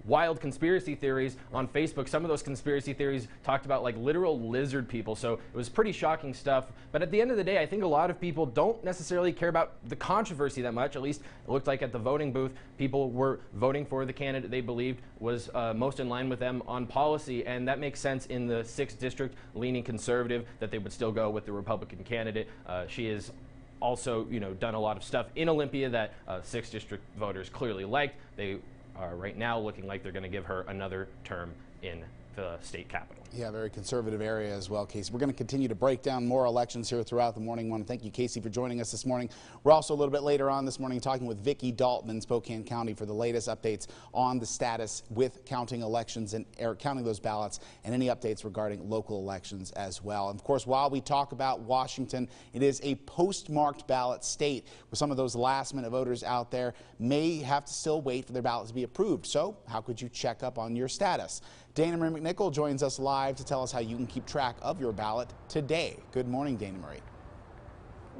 wild conspiracy theories on Facebook. Some of those conspiracy theories talked about like literal lizard people, so it was pretty shocking stuff. But at the end of the day, I think a lot of people don't necessarily care about the controversy that much. At least it looked like at the voting booth, people were voting for the candidate they believed was most in line with them on policy, and that makes sense in the 6th district, leaning conservative, that they would still go with the Republican candidate. She is also, done a lot of stuff in Olympia that 6th district voters clearly liked. They are right now looking like they're going to give her another term in the state capitol. Yeah, very conservative area as well, Casey. We're going to continue to break down more elections here throughout the morning. I want to thank you, Casey, for joining us this morning. We're also a little bit later on this morning talking with Vicki Dalton in Spokane County for the latest updates on the status with counting elections and counting those ballots, and any updates regarding local elections as well. And of course, while we talk about Washington, it is a postmarked ballot state, with some of those last-minute voters out there may have to still wait for their ballot to be approved. So how could you check up on your status? Dana Marie McNichol joins us live to tell us how you can keep track of your ballot today. Good morning, Dana Marie.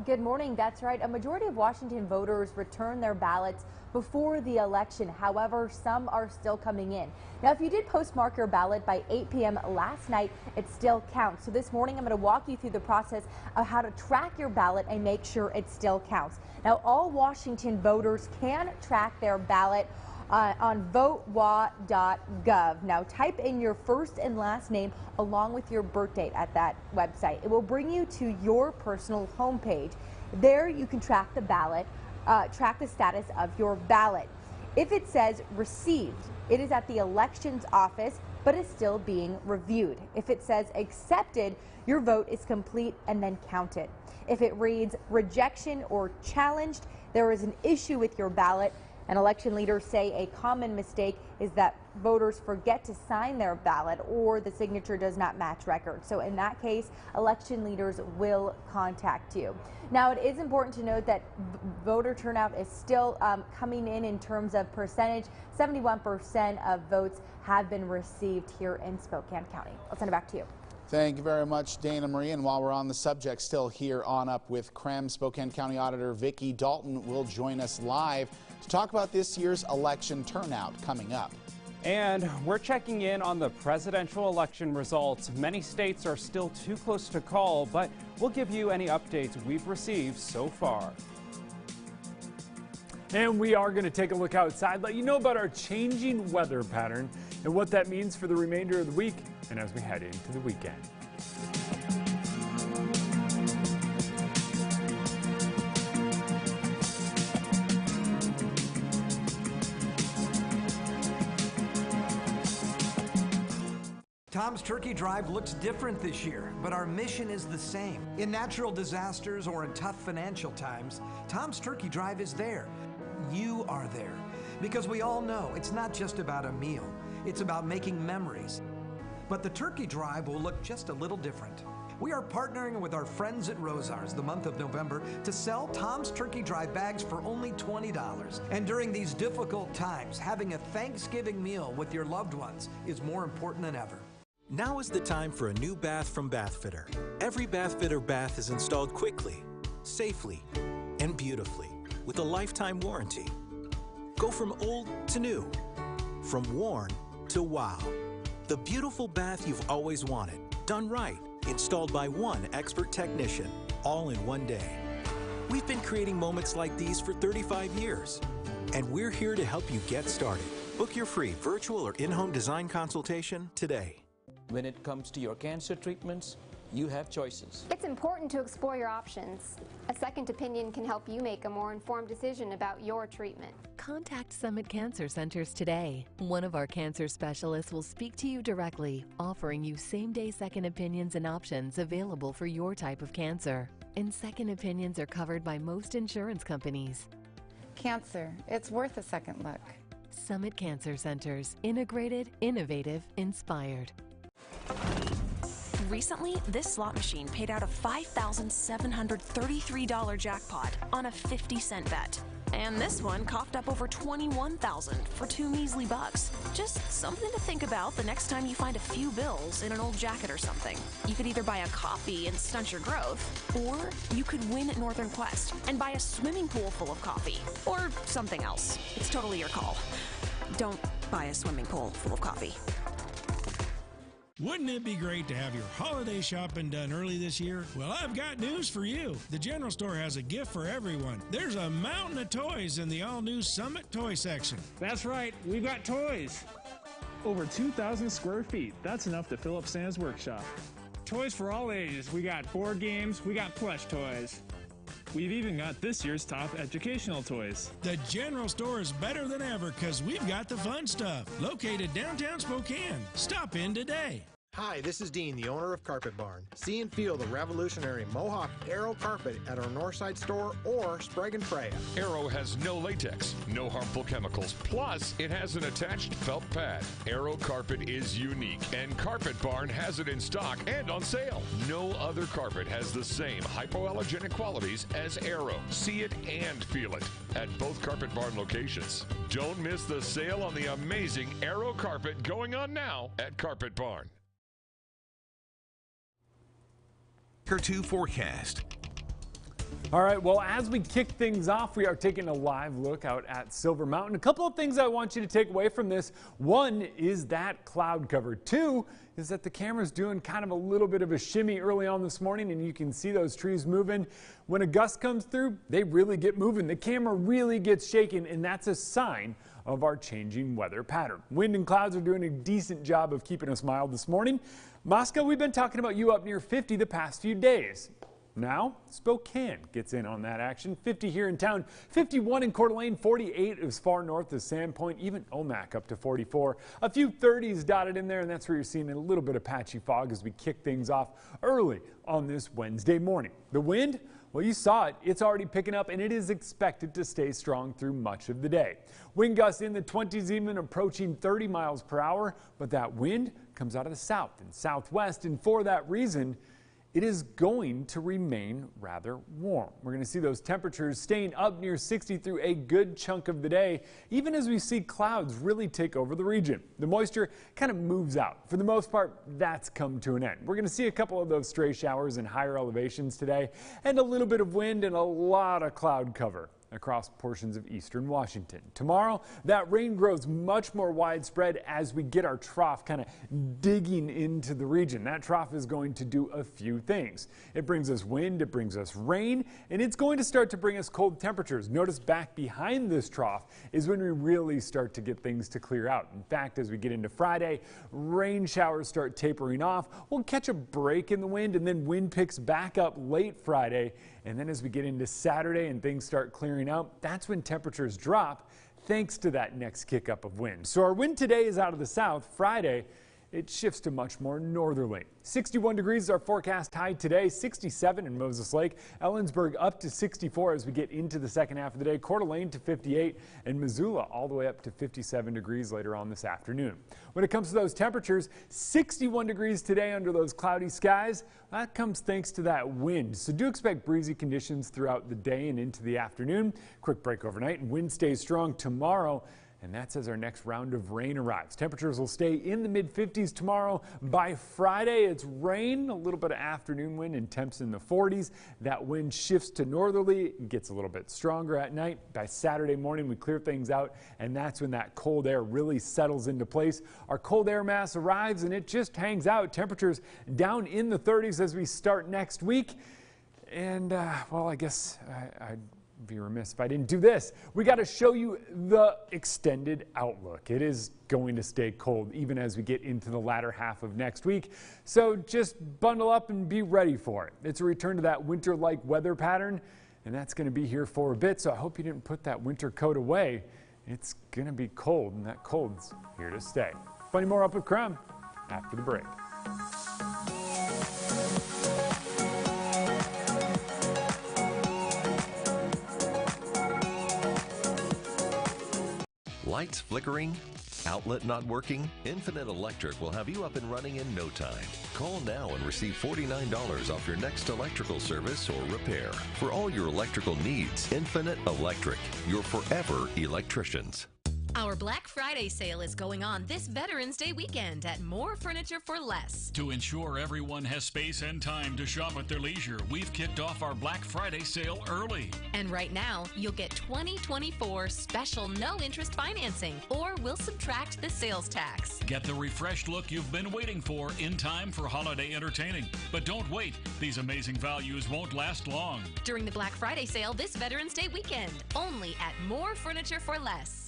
Good morning. That's right. A majority of Washington voters return their ballots before the election. However, some are still coming in. Now, if you did postmark your ballot by 8 p.m. last night, it still counts. So this morning, I'm going to walk you through the process of how to track your ballot and make sure it still counts. Now, all Washington voters can track their ballot on votewa.gov. Now type in your first and last name along with your birth date at that website. It will bring you to your personal homepage. There you can track the ballot, track the status of your ballot. If it says received, it is at the elections office, but is still being reviewed. If it says accepted, your vote is complete and then counted. If it reads rejection or challenged, there is an issue with your ballot. And election leaders say a common mistake is that voters forget to sign their ballot or the signature does not match records. So in that case, election leaders will contact you. Now, it is important to note that voter turnout is still coming in terms of percentage. 71% of votes have been received here in Spokane County. I'll send it back to you. Thank you very much, Dana Marie. And while we're on the subject, still here on Up with Krem, Spokane County Auditor Vicki Dalton will join us live to talk about this year's election turnout coming up. And we're checking in on the presidential election results. Many states are still too close to call, but we'll give you any updates we've received so far. And we are going to take a look outside, let you know about our changing weather pattern and what that means for the remainder of the week and as we head into the weekend. Tom's Turkey Drive looks different this year, but our mission is the same. In natural disasters or in tough financial times, Tom's Turkey Drive is there. You are there. Because we all know it's not just about a meal, it's about making memories. But the Turkey Drive will look just a little different. We are partnering with our friends at Rosar's the month of November to sell Tom's Turkey Drive bags for only $20. And during these difficult times, having a Thanksgiving meal with your loved ones is more important than ever. Now is the time for a new bath from Bathfitter. Every Bathfitter bath is installed quickly, safely, and beautifully with a lifetime warranty. Go from old to new, from worn to wow. The beautiful bath you've always wanted, done right, installed by one expert technician, all in one day. We've been creating moments like these for 35 years, and we're here to help you get started. Book your free virtual or in-home design consultation today. When it comes to your cancer treatments, you have choices. It's important to explore your options. A second opinion can help you make a more informed decision about your treatment. Contact Summit Cancer Centers today. One of our cancer specialists will speak to you directly, offering you same-day second opinions and options available for your type of cancer. And second opinions are covered by most insurance companies. Cancer, it's worth a second look. Summit Cancer Centers. Integrated, innovative, inspired. Recently, this slot machine paid out a $5,733 jackpot on a 50-cent bet. And this one coughed up over $21,000 for $2 measly bucks. Just something to think about the next time you find a few bills in an old jacket or something. You could either buy a coffee and stunt your growth, or you could win at Northern Quest and buy a swimming pool full of coffee, or something else. It's totally your call. Don't buy a swimming pool full of coffee. Wouldn't it be great to have your holiday shopping done early this year? Well, I've got news for you. The General Store has a gift for everyone. There's a mountain of toys in the all-new Summit Toy section. That's right, we've got toys. Over 2,000 square feet. That's enough to fill up Santa's workshop. Toys for all ages. We got board games, we got plush toys. We've even got this year's top educational toys. The General Store is better than ever because we've got the fun stuff. Located downtown Spokane. Stop in today. Hi, this is Dean, the owner of Carpet Barn. See and feel the revolutionary Mohawk Aero carpet at our Northside store or Sprague and Pray. Aero has no latex, no harmful chemicals, plus it has an attached felt pad. Aero carpet is unique, and Carpet Barn has it in stock and on sale. No other carpet has the same hypoallergenic qualities as Aero. See it and feel it at both Carpet Barn locations. Don't miss the sale on the amazing Aero carpet going on now at Carpet Barn. 2 forecast. All right, well, as we kick things off, we are taking a live look out at Silver Mountain. A couple of things I want you to take away from this. One is that cloud cover. Two is that the camera's doing kind of a little bit of a shimmy early on this morning, and you can see those trees moving. When a gust comes through, they really get moving. The camera really gets shaken, and that's a sign of our changing weather pattern. Wind and clouds are doing a decent job of keeping us mild this morning. Moscow, we've been talking about you up near 50 the past few days. Now, Spokane gets in on that action. 50 here in town, 51 in Coeur d'Alene, 48 as far north as Sandpoint, even Omak up to 44. A few 30s dotted in there, and that's where you're seeing a little bit of patchy fog as we kick things off early on this Wednesday morning. The wind, well, you saw it. It's already picking up, and it is expected to stay strong through much of the day. Wind gusts in the 20s, even approaching 30 miles per hour, but that wind comes out of the south and southwest, and for that reason, it is going to remain rather warm. We're going to see those temperatures staying up near 60 through a good chunk of the day, even as we see clouds really take over the region. The moisture kind of moves out. For the most part, that's come to an end. We're going to see a couple of those stray showers in higher elevations today, and a little bit of wind and a lot of cloud cover across portions of eastern Washington. Tomorrow, that rain grows much more widespread as we get our trough kind of digging into the region. That trough is going to do a few things. It brings us wind, it brings us rain, and it's going to start to bring us cold temperatures. Notice back behind this trough is when we really start to get things to clear out. In fact, as we get into Friday, rain showers start tapering off. We'll catch a break in the wind, and then wind picks back up late Friday. And then as we get into Saturday and things start clearing out, that's when temperatures drop thanks to that next kick up of wind. So our wind today is out of the south. Friday, it shifts to much more northerly. 61 degrees is our forecast high today, 67 in Moses Lake. Ellensburg up to 64 as we get into the second half of the day. Coeur d'Alene to 58, and Missoula all the way up to 57 degrees later on this afternoon. When it comes to those temperatures, 61 degrees today under those cloudy skies. That comes thanks to that wind. So do expect breezy conditions throughout the day and into the afternoon. Quick break overnight, and wind stays strong tomorrow. And that's as our next round of rain arrives. Temperatures will stay in the mid-50s tomorrow. By Friday, it's rain, a little bit of afternoon wind, and temps in the 40s. That wind shifts to northerly, gets a little bit stronger at night. By Saturday morning, we clear things out, and that's when that cold air really settles into place. Our cold air mass arrives, and it just hangs out. Temperatures down in the 30s as we start next week. And, well, I guess I'd be remiss if I didn't do this. We got to show you the extended outlook. It is going to stay cold even as we get into the latter half of next week. So just bundle up and be ready for it. It's a return to that winter-like weather pattern, and that's going to be here for a bit. So I hope you didn't put that winter coat away. It's going to be cold, and that cold's here to stay. Plenty more up with Krem after the break. Lights flickering? Outlet not working? Infinite Electric will have you up and running in no time. Call now and receive $49 off your next electrical service or repair. For all your electrical needs, Infinite Electric, your forever electricians. Our Black Friday sale is going on this Veterans Day weekend at More Furniture for Less. To ensure everyone has space and time to shop at their leisure, we've kicked off our Black Friday sale early. And right now, you'll get 2024 special no-interest financing, or we'll subtract the sales tax. Get the refreshed look you've been waiting for in time for holiday entertaining. But don't wait. These amazing values won't last long. During the Black Friday sale this Veterans Day weekend, only at More Furniture for Less.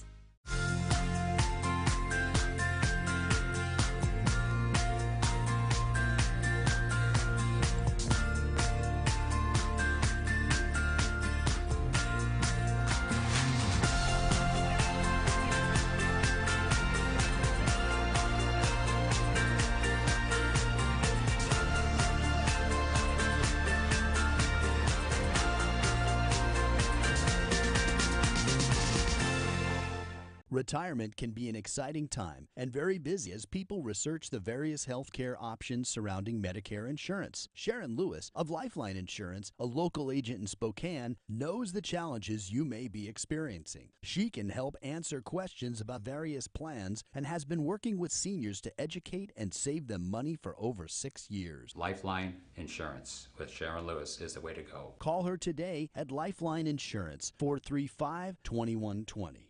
Retirement can be an exciting time and very busy as people research the various healthcare options surrounding Medicare insurance. Sharon Lewis of Lifeline Insurance, a local agent in Spokane, knows the challenges you may be experiencing. She can help answer questions about various plans and has been working with seniors to educate and save them money for over 6 years. Lifeline Insurance with Sharon Lewis is the way to go. Call her today at Lifeline Insurance, 435-2120.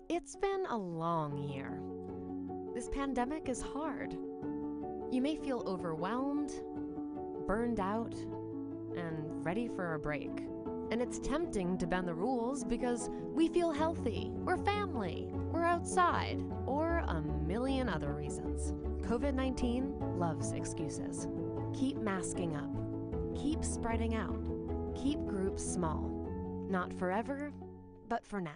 It's been a long year. This pandemic is hard. You may feel overwhelmed, burned out, and ready for a break. And it's tempting to bend the rules because we feel healthy, we're family, we're outside, or a million other reasons. COVID-19 loves excuses. Keep masking up. Keep spreading out. Keep groups small. Not forever, but for now.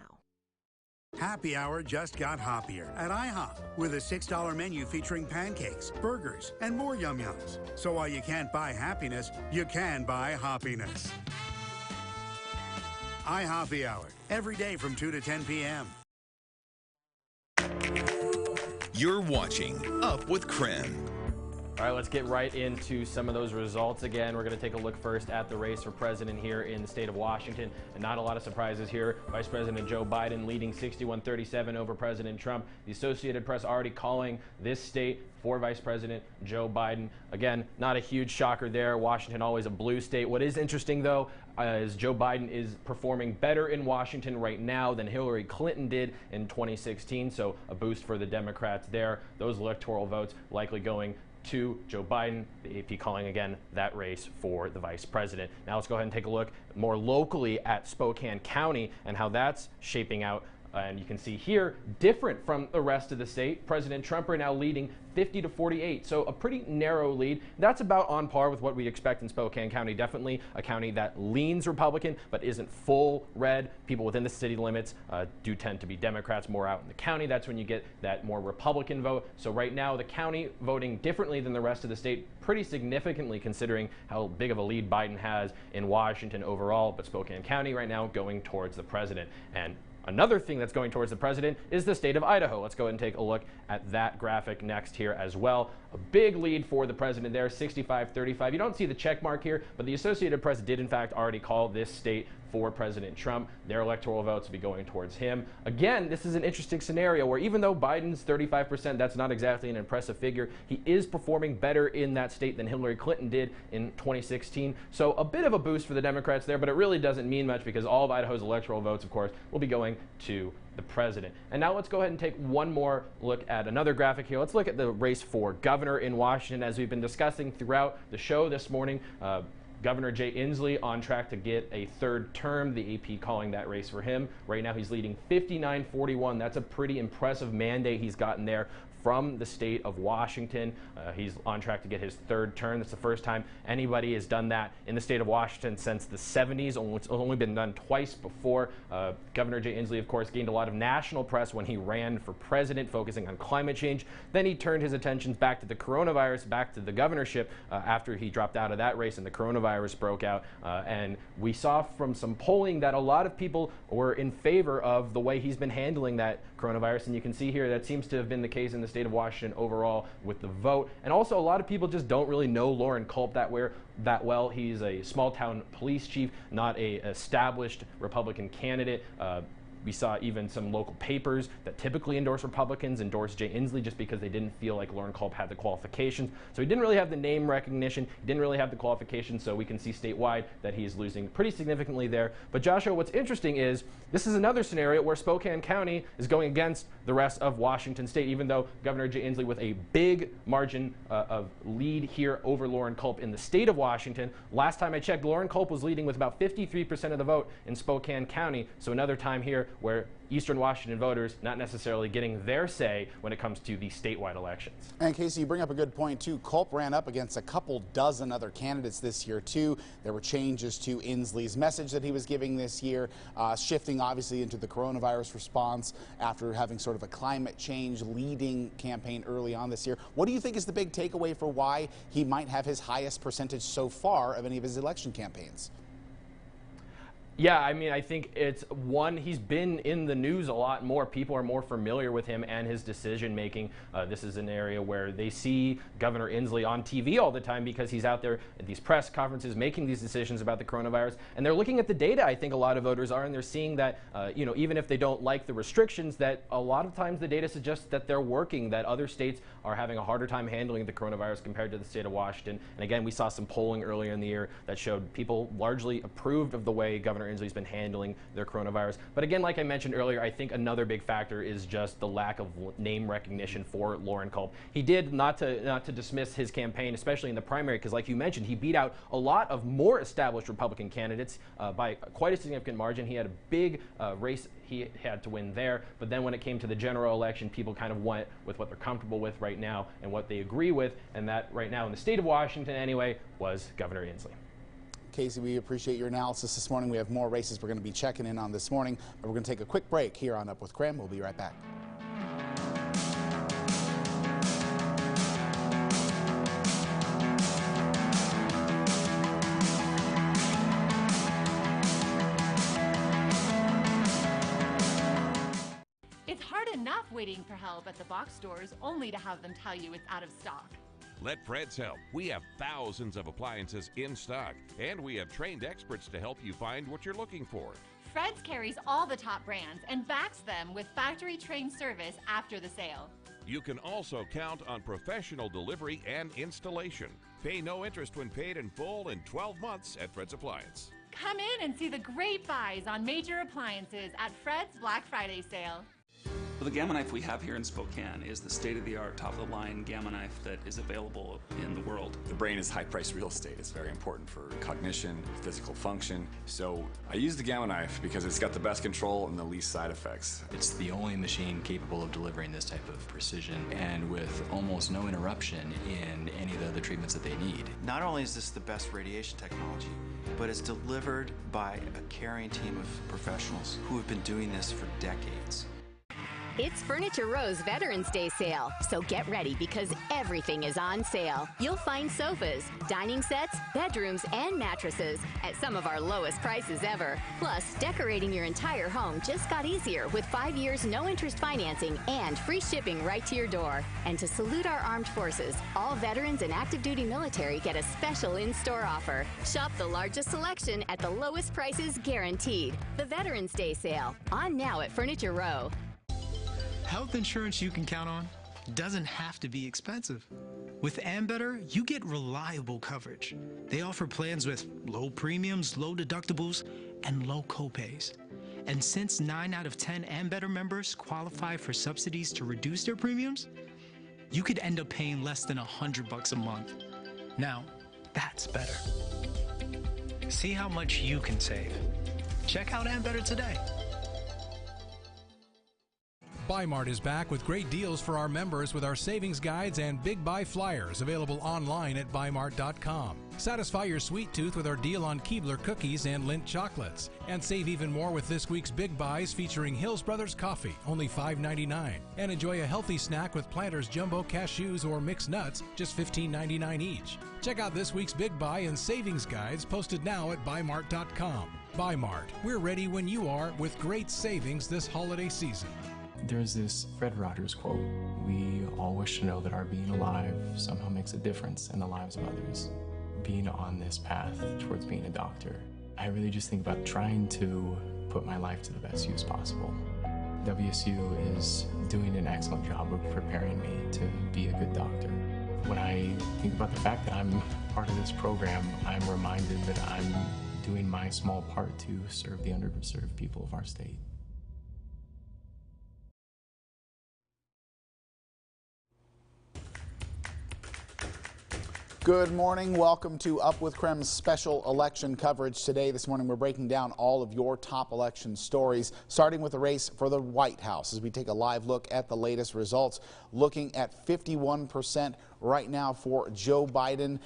Happy Hour just got hoppier at IHOP with a $6 menu featuring pancakes, burgers, and more yum-yums. So while you can't buy happiness, you can buy hoppiness. IHOP Hour, every day from 2 to 10 p.m. You're watching Up with Krem. All right, let's get right into some of those results again. We're going to take a look first at the race for president here in the state of Washington. And not a lot of surprises here. Vice President Joe Biden leading 61-37 over President Trump. The Associated Press already calling this state for Vice President Joe Biden. Again, not a huge shocker there. Washington always a blue state. What is interesting, though, is Joe Biden is performing better in Washington right now than Hillary Clinton did in 2016. So a boost for the Democrats there. Those electoral votes likely going to Joe Biden, the AP calling again that race for the vice president. Now let's go ahead and take a look more locally at Spokane County and how that's shaping out. And you can see here, different from the rest of the state. President Trump right now leading 50-48, so a pretty narrow lead. That's about on par with what we expect in Spokane County. Definitely a county that leans Republican, but isn't full red. People within the city limits do tend to be Democrats more out in the county. That's when you get that more Republican vote. So right now, the county voting differently than the rest of the state, pretty significantly considering how big of a lead Biden has in Washington overall. But Spokane County right now going towards the president. And another thing that's going towards the president is the state of Idaho. Let's go ahead and take a look at that graphic next here as well. A big lead for the president there, 65-35. You don't see the check mark here, but the Associated Press did in fact already call this state for President Trump. Their electoral votes will be going towards him. Again, this is an interesting scenario where even though Biden's 35%, that's not exactly an impressive figure, he is performing better in that state than Hillary Clinton did in 2016. So a bit of a boost for the Democrats there, but it really doesn't mean much because all of Idaho's electoral votes, of course, will be going to the president. And now let's go ahead and take one more look at another graphic here. Let's look at the race for governor in Washington. As we've been discussing throughout the show this morning, Governor Jay Inslee on track to get a third term, the AP calling that race for him. Right now he's leading 59-41. That's a pretty impressive mandate he's gotten there from the state of Washington. He's on track to get his third term. That's the first time anybody has done that in the state of Washington since the 70s. It's only been done twice before. Governor Jay Inslee, of course, gained a lot of national press when he ran for president, focusing on climate change. Then he turned his attentions back to the coronavirus, back to the governorship after he dropped out of that race and the coronavirus broke out. And we saw from some polling that a lot of people were in favor of the way he's been handling that coronavirus. And you can see here that seems to have been the case in the state of Washington overall with the vote. And also a lot of people just don't really know Lauren Culp that well. He's a small town police chief, not a established Republican candidate. We saw even some local papers that typically endorse Republicans endorse Jay Inslee just because they didn't feel like Loren Culp had the qualifications. So he didn't really have the name recognition, he didn't really have the qualifications, so we can see statewide that he is losing pretty significantly there. But Joshua, what's interesting is this is another scenario where Spokane County is going against the rest of Washington State, even though Governor Jay Inslee with a big margin of lead here over Loren Culp in the state of Washington. Last time I checked, Loren Culp was leading with about 53% of the vote in Spokane County. So another time here where Eastern Washington voters not necessarily getting their say when it comes to the statewide elections. And Casey, you bring up a good point too. Culp ran up against a couple dozen other candidates this year too. There were changes to Inslee's message that he was giving this year, shifting obviously into the coronavirus response after having sort of a climate change leading campaign early on this year. What do you think is the big takeaway for why he might have his highest percentage so far of any of his election campaigns? Yeah, I mean, I think it's one, he's been in the news a lot more. People are more familiar with him and his decision making. This is an area where they see Governor Inslee on TV all the time because he's out there at these press conferences making these decisions about the coronavirus. And they're looking at the data, I think a lot of voters are, and they're seeing that, even if they don't like the restrictions, that a lot of times the data suggests that they're working, that other states are having a harder time handling the coronavirus compared to the state of Washington. And again, we saw some polling earlier in the year that showed people largely approved of the way Governor Inslee's been handling their coronavirus. But again, like I mentioned earlier, I think another big factor is just the lack of name recognition for Loren Culp. He did, not to dismiss his campaign, especially in the primary, because like you mentioned, he beat out a lot of more established Republican candidates by quite a significant margin. He had a big race he had to win there, but then when it came to the general election, people kind of went with what they're comfortable with right now and what they agree with, and that right now in the state of Washington anyway was Governor Inslee. Casey, we appreciate your analysis this morning. We have more races we're going to be checking in on this morning, but we're going to take a quick break here on Up with Krem. We'll be right back. It's hard enough waiting for help at the box stores only to have them tell you it's out of stock. Let Fred's help. We have thousands of appliances in stock, and we have trained experts to help you find what you're looking for. Fred's carries all the top brands and backs them with factory-trained service after the sale. You can also count on professional delivery and installation. Pay no interest when paid in full in 12 months at Fred's Appliance. Come in and see the great buys on major appliances at Fred's Black Friday sale. The Gamma knife we have here in Spokane is the state-of-the-art, top-of-the-line Gamma knife that is available in the world. The brain is high-priced real estate. It's very important for cognition, physical function. So I use the Gamma knife because it's got the best control and the least side effects. It's the only machine capable of delivering this type of precision and with almost no interruption in any of the other treatments that they need. Not only is this the best radiation technology, but it's delivered by a caring team of professionals who have been doing this for decades. It's Furniture Row's Veterans Day sale, so get ready because everything is on sale. You'll find sofas, dining sets, bedrooms, and mattresses at some of our lowest prices ever. Plus, decorating your entire home just got easier with 5 years no-interest financing and free shipping right to your door. And to salute our armed forces, all veterans and active-duty military get a special in-store offer. Shop the largest selection at the lowest prices guaranteed. The Veterans Day sale, on now at Furniture Row. Health insurance you can count on doesn't have to be expensive. With Ambetter, you get reliable coverage. They offer plans with low premiums, low deductibles, and low copays. And since 9 out of 10 Ambetter members qualify for subsidies to reduce their premiums, you could end up paying less than $100 a month. Now, that's better. See how much you can save. Check out Ambetter today. Buy Mart is back with great deals for our members with our savings guides and big buy flyers available online at buymart.com. Satisfy your sweet tooth with our deal on Keebler cookies and Lindt chocolates. And save even more with this week's big buys featuring Hills Brothers coffee, only $5.99. And enjoy a healthy snack with Planters Jumbo Cashews or mixed nuts, just $15.99 each. Check out this week's big buy and savings guides posted now at buymart.com. Buy Mart. We're ready when you are with great savings this holiday season. There's this Fred Rogers quote, "We all wish to know that our being alive somehow makes a difference in the lives of others." Being on this path towards being a doctor I really just think about trying to put my life to the best use possible. WSU is doing an excellent job of preparing me to be a good doctor. When I think about the fact that I'm part of this program, I'm reminded that I'm doing my small part to serve the underserved people of our state. Good morning. Welcome to Up with Krem's special election coverage today. This morning we're breaking down all of your top election stories, starting with the race for the White House as we take a live look at the latest results, looking at 51% right now for Joe Biden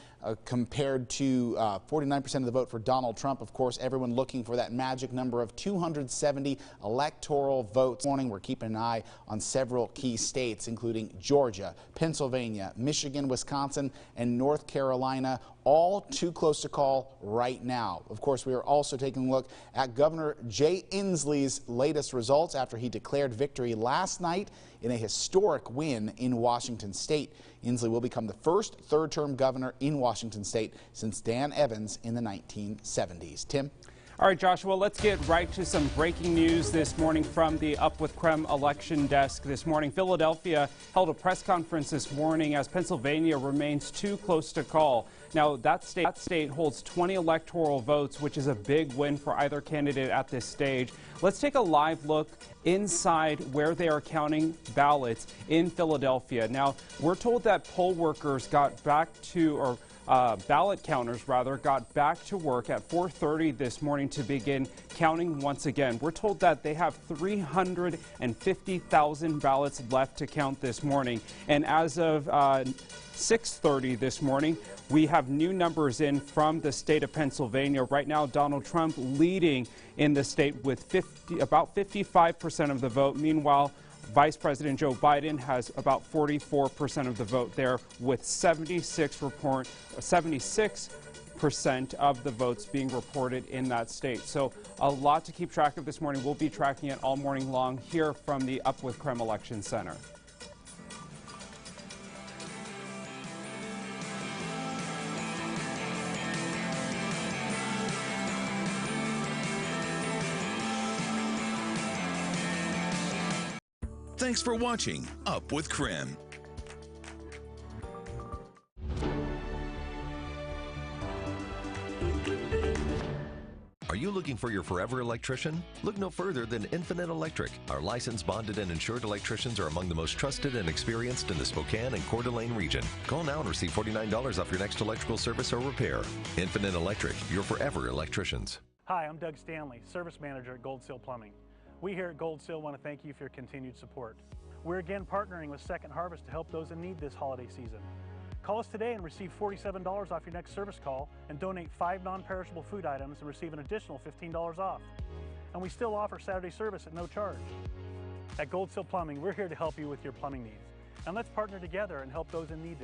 compared to 49% of the vote for Donald Trump. Of course, everyone looking for that magic number of 270 electoral votes. This morning we're keeping an eye on several key states, including Georgia, Pennsylvania, Michigan, Wisconsin, and North Carolina, all too close to call right now. Of course, we are also taking a look at Governor Jay Inslee's latest results after he declared victory last night in a historic win in Washington state. Inslee will become the first third-term governor in Washington state since Dan Evans in the 1970s. Tim? All right, Joshua, let's get right to some breaking news this morning from the Up with Krem election desk. This morning, Philadelphia held a press conference this morning as Pennsylvania remains too close to call. Now, that state holds 20 electoral votes, which is a big win for either candidate at this stage. Let's take a live look inside where they are counting ballots in Philadelphia. Now, we're told that poll workers got back to, or ballot counters rather, got back to work at 4:30 this morning to begin counting once again. We're told that they have 350,000 ballots left to count this morning. And as of 6:30 this morning, we have new numbers in from the state of Pennsylvania. Right now, Donald Trump leading in the state with about 55% of the vote. Meanwhile, Vice President Joe Biden has about 44% of the vote there, with 76% of the votes being reported in that state. So a lot to keep track of this morning. We'll be tracking it all morning long here from the Up with Krem Election Center. Thanks for watching Up with Krem. Are you looking for your forever electrician? Look no further than Infinite Electric. Our licensed, bonded, and insured electricians are among the most trusted and experienced in the Spokane and Coeur d'Alene region. Call now and receive $49 off your next electrical service or repair. Infinite Electric, your forever electricians. Hi, I'm Doug Stanley, Service Manager at Goldseal Plumbing. We here at Goldseal want to thank you for your continued support. We're again partnering with Second Harvest to help those in need this holiday season. Call us today and receive $47 off your next service call, and donate 5 non-perishable food items and receive an additional $15 off. And we still offer Saturday service at no charge. At Goldseal Plumbing, we're here to help you with your plumbing needs. And let's partner together and help those in need.